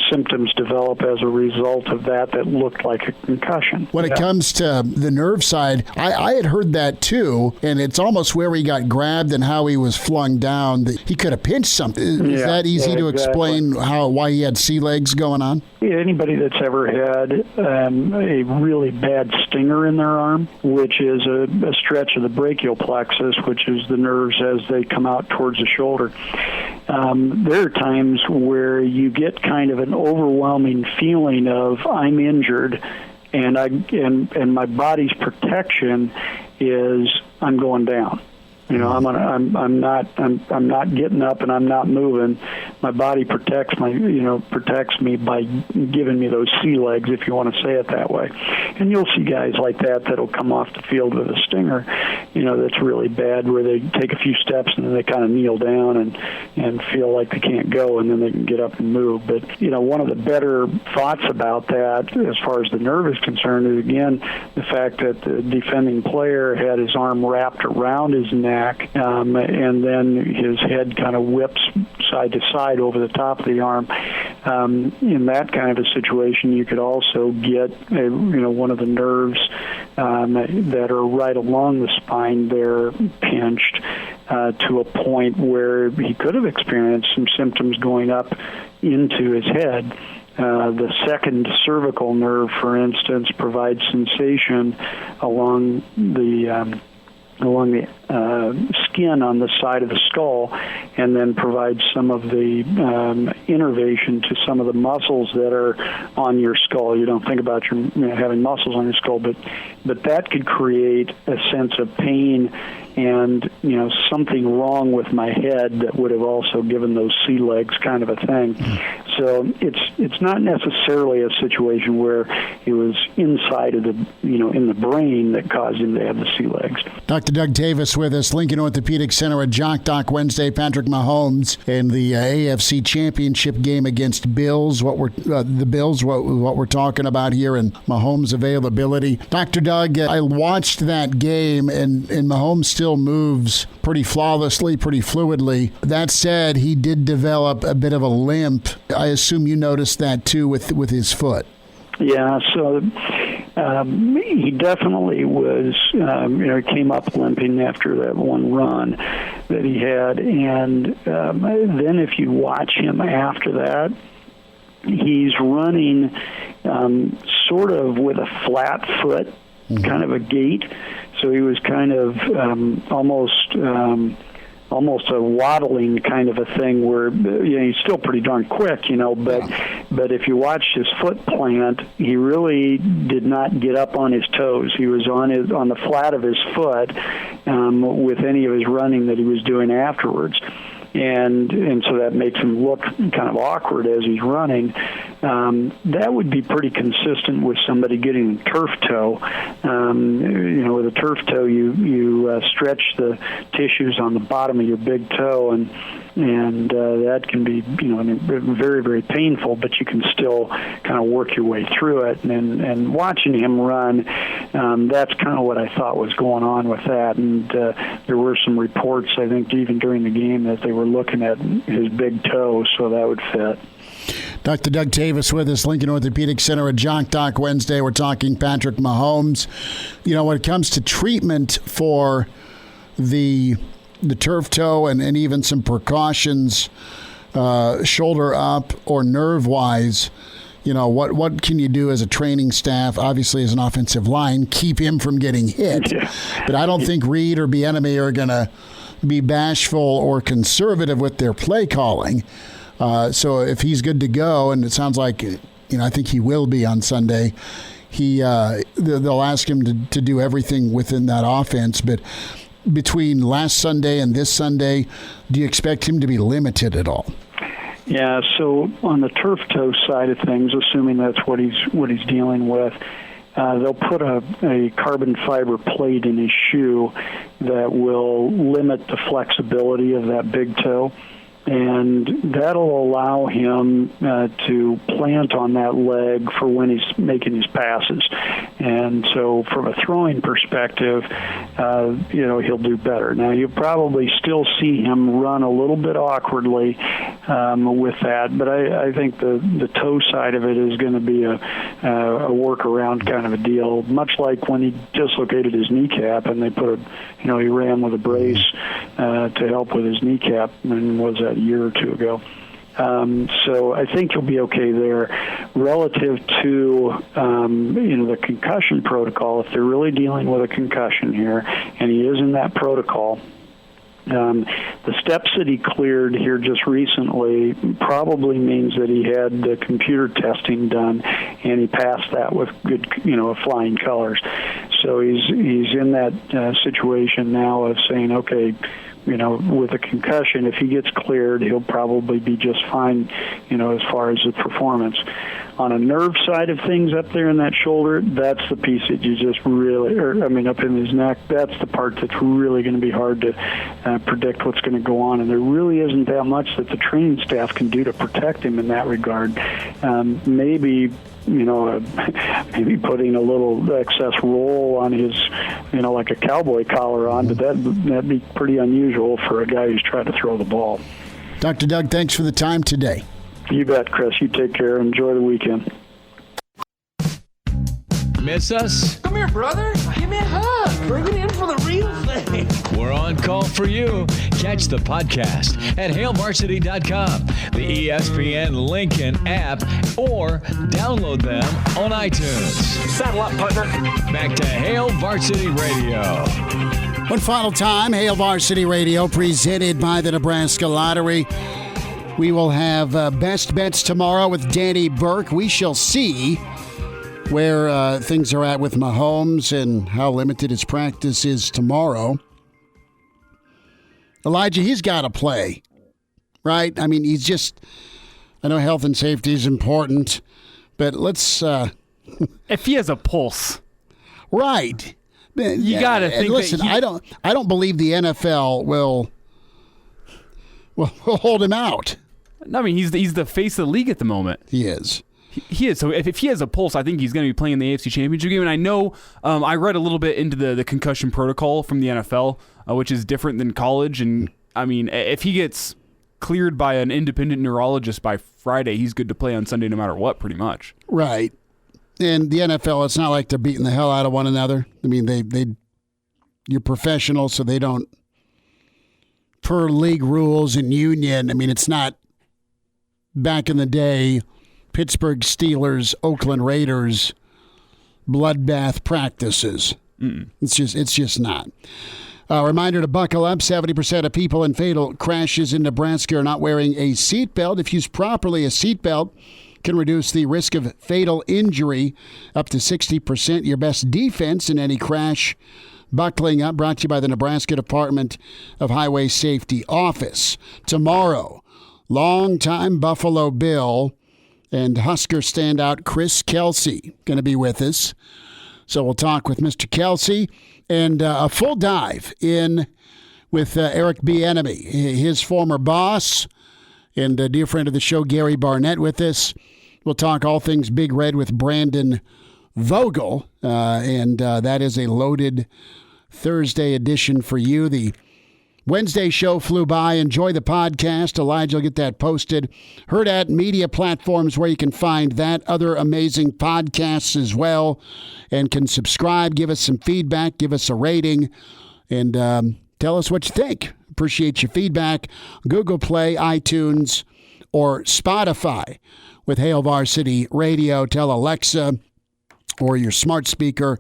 symptoms develop as a result of that looked like a concussion. When it comes to the nerve side, I had heard that too, and it's almost where he got grabbed and how he was flung down. He could have pinched something. Is that easy to explain why he had sea legs going on? Yeah, anybody that's ever had a really bad stinger in their arm, which is a stretch of the brachial plexus, which is the nerves as they come out towards the shoulder. There are times where you get kind of an overwhelming feeling of I'm injured, and my body's protection is I'm going down. I'm not getting up and I'm not moving. My body protects me by giving me those sea legs, if you want to say it that way. And you'll see guys like that'll come off the field with a stinger, that's really bad, where they take a few steps and then they kind of kneel down and feel like they can't go, and then they can get up and move. But one of the better thoughts about that, as far as the nerve is concerned, is again the fact that the defending player had his arm wrapped around his neck. And then his head kind of whips side to side over the top of the arm. In that kind of a situation, you could also get one of the nerves that are right along the spine there pinched to a point where he could have experienced some symptoms going up into his head. The second cervical nerve, for instance, provides sensation along the skin on the side of the skull, and then provides some of the innervation to some of the muscles that are on your skull. You don't think about having muscles on your skull, but that could create a sense of pain and something wrong with my head that would have also given those sea legs kind of a thing. So it's not necessarily a situation where it was inside of the in the brain that caused him to have the sea legs. Dr. Doug Davis with us, Lincoln Orthopedic Center at Jock Doc Wednesday. Patrick Mahomes in the AFC Championship game against Bills. What we're talking about here, and Mahomes' availability. Dr. Doug, I watched that game, and Mahomes still moves pretty flawlessly, pretty fluidly. That said, he did develop a bit of a limp. I assume you noticed that too with his foot. Yeah, so he definitely was, came up limping after that one run that he had. And then if you watch him after that, he's running sort of with a flat foot, kind of a gait. So he was kind of almost a waddling kind of a thing where he's still pretty darn quick, but if you watched his foot plant, he really did not get up on his toes. He was on the flat of his foot with any of his running that he was doing afterwards. And so that makes him look kind of awkward as he's running. That would be pretty consistent with somebody getting turf toe. With a turf toe, you stretch the tissues on the bottom of your big toe, and that can be very, very painful, but you can still kind of work your way through it. And watching him run, that's kind of what I thought was going on with that. And there were some reports, I think, even during the game, that they were looking at his big toe, so that would fit. Dr. Doug Davis with us, Lincoln Orthopedic Center at Jock Doc Wednesday. We're talking Patrick Mahomes. When it comes to treatment for the turf toe and even some precautions, shoulder up or nerve-wise, what can you do as a training staff? Obviously, as an offensive line, keep him from getting hit. Yeah. But I don't think Reed or Bieniemy are going to be bashful or conservative with their play calling. So if he's good to go, and it sounds like, I think he will be on Sunday, they'll ask him to do everything within that offense. But between last Sunday and this Sunday, do you expect him to be limited at all? Yeah, so on the turf toe side of things, assuming that's what he's dealing with, they'll put a carbon fiber plate in his shoe that will limit the flexibility of that big toe, and that'll allow him to plant on that leg for when he's making his passes. And so from a throwing perspective, he'll do better. Now, you'll probably still see him run a little bit awkwardly with that, but I think the toe side of it is going to be a workaround kind of a deal, much like when he dislocated his kneecap and they put he ran with a brace to help with his kneecap, and was that a year or two ago. So I think he'll be okay there. Relative to the concussion protocol, if they're really dealing with a concussion here, and he is in that protocol, the steps that he cleared here just recently probably means that he had the computer testing done, and he passed that with good, flying colors. So he's in that situation now of saying, okay, with a concussion, if he gets cleared, he'll probably be just fine, as far as the performance. On a nerve side of things up there in that shoulder, that's the piece that you just really, up in his neck, that's the part that's really going to be hard to predict what's going to go on. And there really isn't that much that the training staff can do to protect him in that regard. Maybe putting a little excess roll on his, like a cowboy collar on, but that'd be pretty unusual for a guy who's trying to throw the ball. Dr. Doug, thanks for the time today. You bet, Chris. You take care. Enjoy the weekend. Miss us? Come here, brother. Give me a hug. Bring it in for the real thing. We're on call for you. Catch the podcast at HailVarsity.com, the ESPN Lincoln app, or download them on iTunes. Saddle up, partner. Back to Hail Varsity Radio. One final time, Hail Varsity Radio, presented by the Nebraska Lottery. We will have Best Bets tomorrow with Danny Burke. We shall see where things are at with Mahomes and how limited his practice is tomorrow. Elijah, he's got to play, right? I mean, I know health and safety is important, but let's... if he has a pulse. Right. You got to think listen, that I don't believe the NFL will hold him out. No, I mean, he's the face of the league at the moment. He is. He is. So if he has a pulse, I think he's going to be playing in the AFC Championship game. And I know I read a little bit into the concussion protocol from the NFL, which is different than college. And, I mean, if he gets cleared by an independent neurologist by Friday, he's good to play on Sunday no matter what, pretty much. Right. And the NFL, it's not like they're beating the hell out of one another. I mean, you're professional, so they don't, per league rules and union, I mean, it's not back in the day, Pittsburgh Steelers, Oakland Raiders, bloodbath practices. It's just not. A reminder to buckle up. 70% of people in fatal crashes in Nebraska are not wearing a seatbelt. If used properly, a seatbelt can reduce the risk of fatal injury up to 60%. Your best defense in any crash. Buckling up, brought to you by the Nebraska Department of Highway Safety Office. Tomorrow, longtime Buffalo Bill and Husker standout Chris Kelsey going to be with us. So we'll talk with Mr. Kelsey and a full dive in with Eric Bieniemy, his former boss and a dear friend of the show, Gary Barnett, with us. We'll talk all things Big Red with Brandon Vogel, and that is a loaded Thursday edition for you. The Wednesday show flew by. Enjoy the podcast. Elijah will get that posted. Hurrdat Media platforms where you can find that, other amazing podcasts as well, and can subscribe, give us some feedback, give us a rating, and tell us what you think. Appreciate your feedback. Google Play, iTunes, or Spotify with Hail Varsity Radio. Tell Alexa or your smart speaker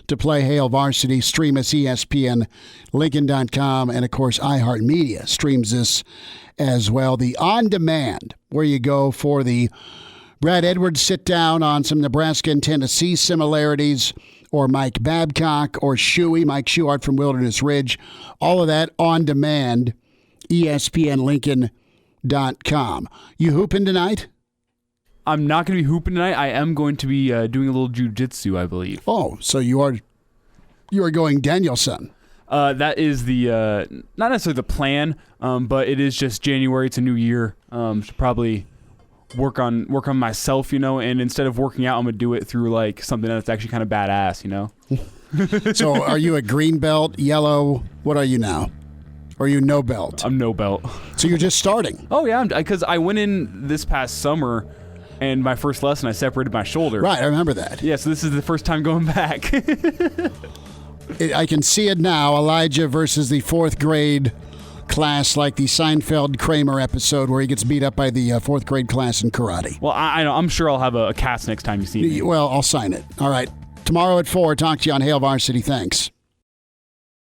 to play Hail Varsity. Stream us ESPN, Lincoln.com, and, of course, iHeartMedia streams this as well. The on-demand, where you go for the Brad Edwards sit-down on some Nebraska and Tennessee similarities, or Mike Babcock or Mike Schuchart from Wilderness Ridge. All of that on demand, ESPNLincoln.com. You hooping tonight? I'm not going to be hooping tonight. I am going to be doing a little jiu-jitsu, I believe. Oh, so you are going Danielson. That is the not necessarily the plan, but it is just January. It's a new year. Should probably work on myself, and instead of working out, I'm gonna do it through like something that's actually kind of badass, So are you a green belt, yellow? What are you now? Or are you no belt? I'm no belt. So you're just starting? Oh yeah, because I went in this past summer, and my first lesson I separated my shoulder. Right, I remember that. Yeah, so this is the first time going back. I can see it now. Elijah versus the fourth grade class, like the Seinfeld-Kramer episode where he gets beat up by the fourth grade class in karate. Well, I know. I'm sure I'll have a cast next time you see me. Well, I'll sign it. All right. Tomorrow at 4, talk to you on Hail Varsity. Thanks.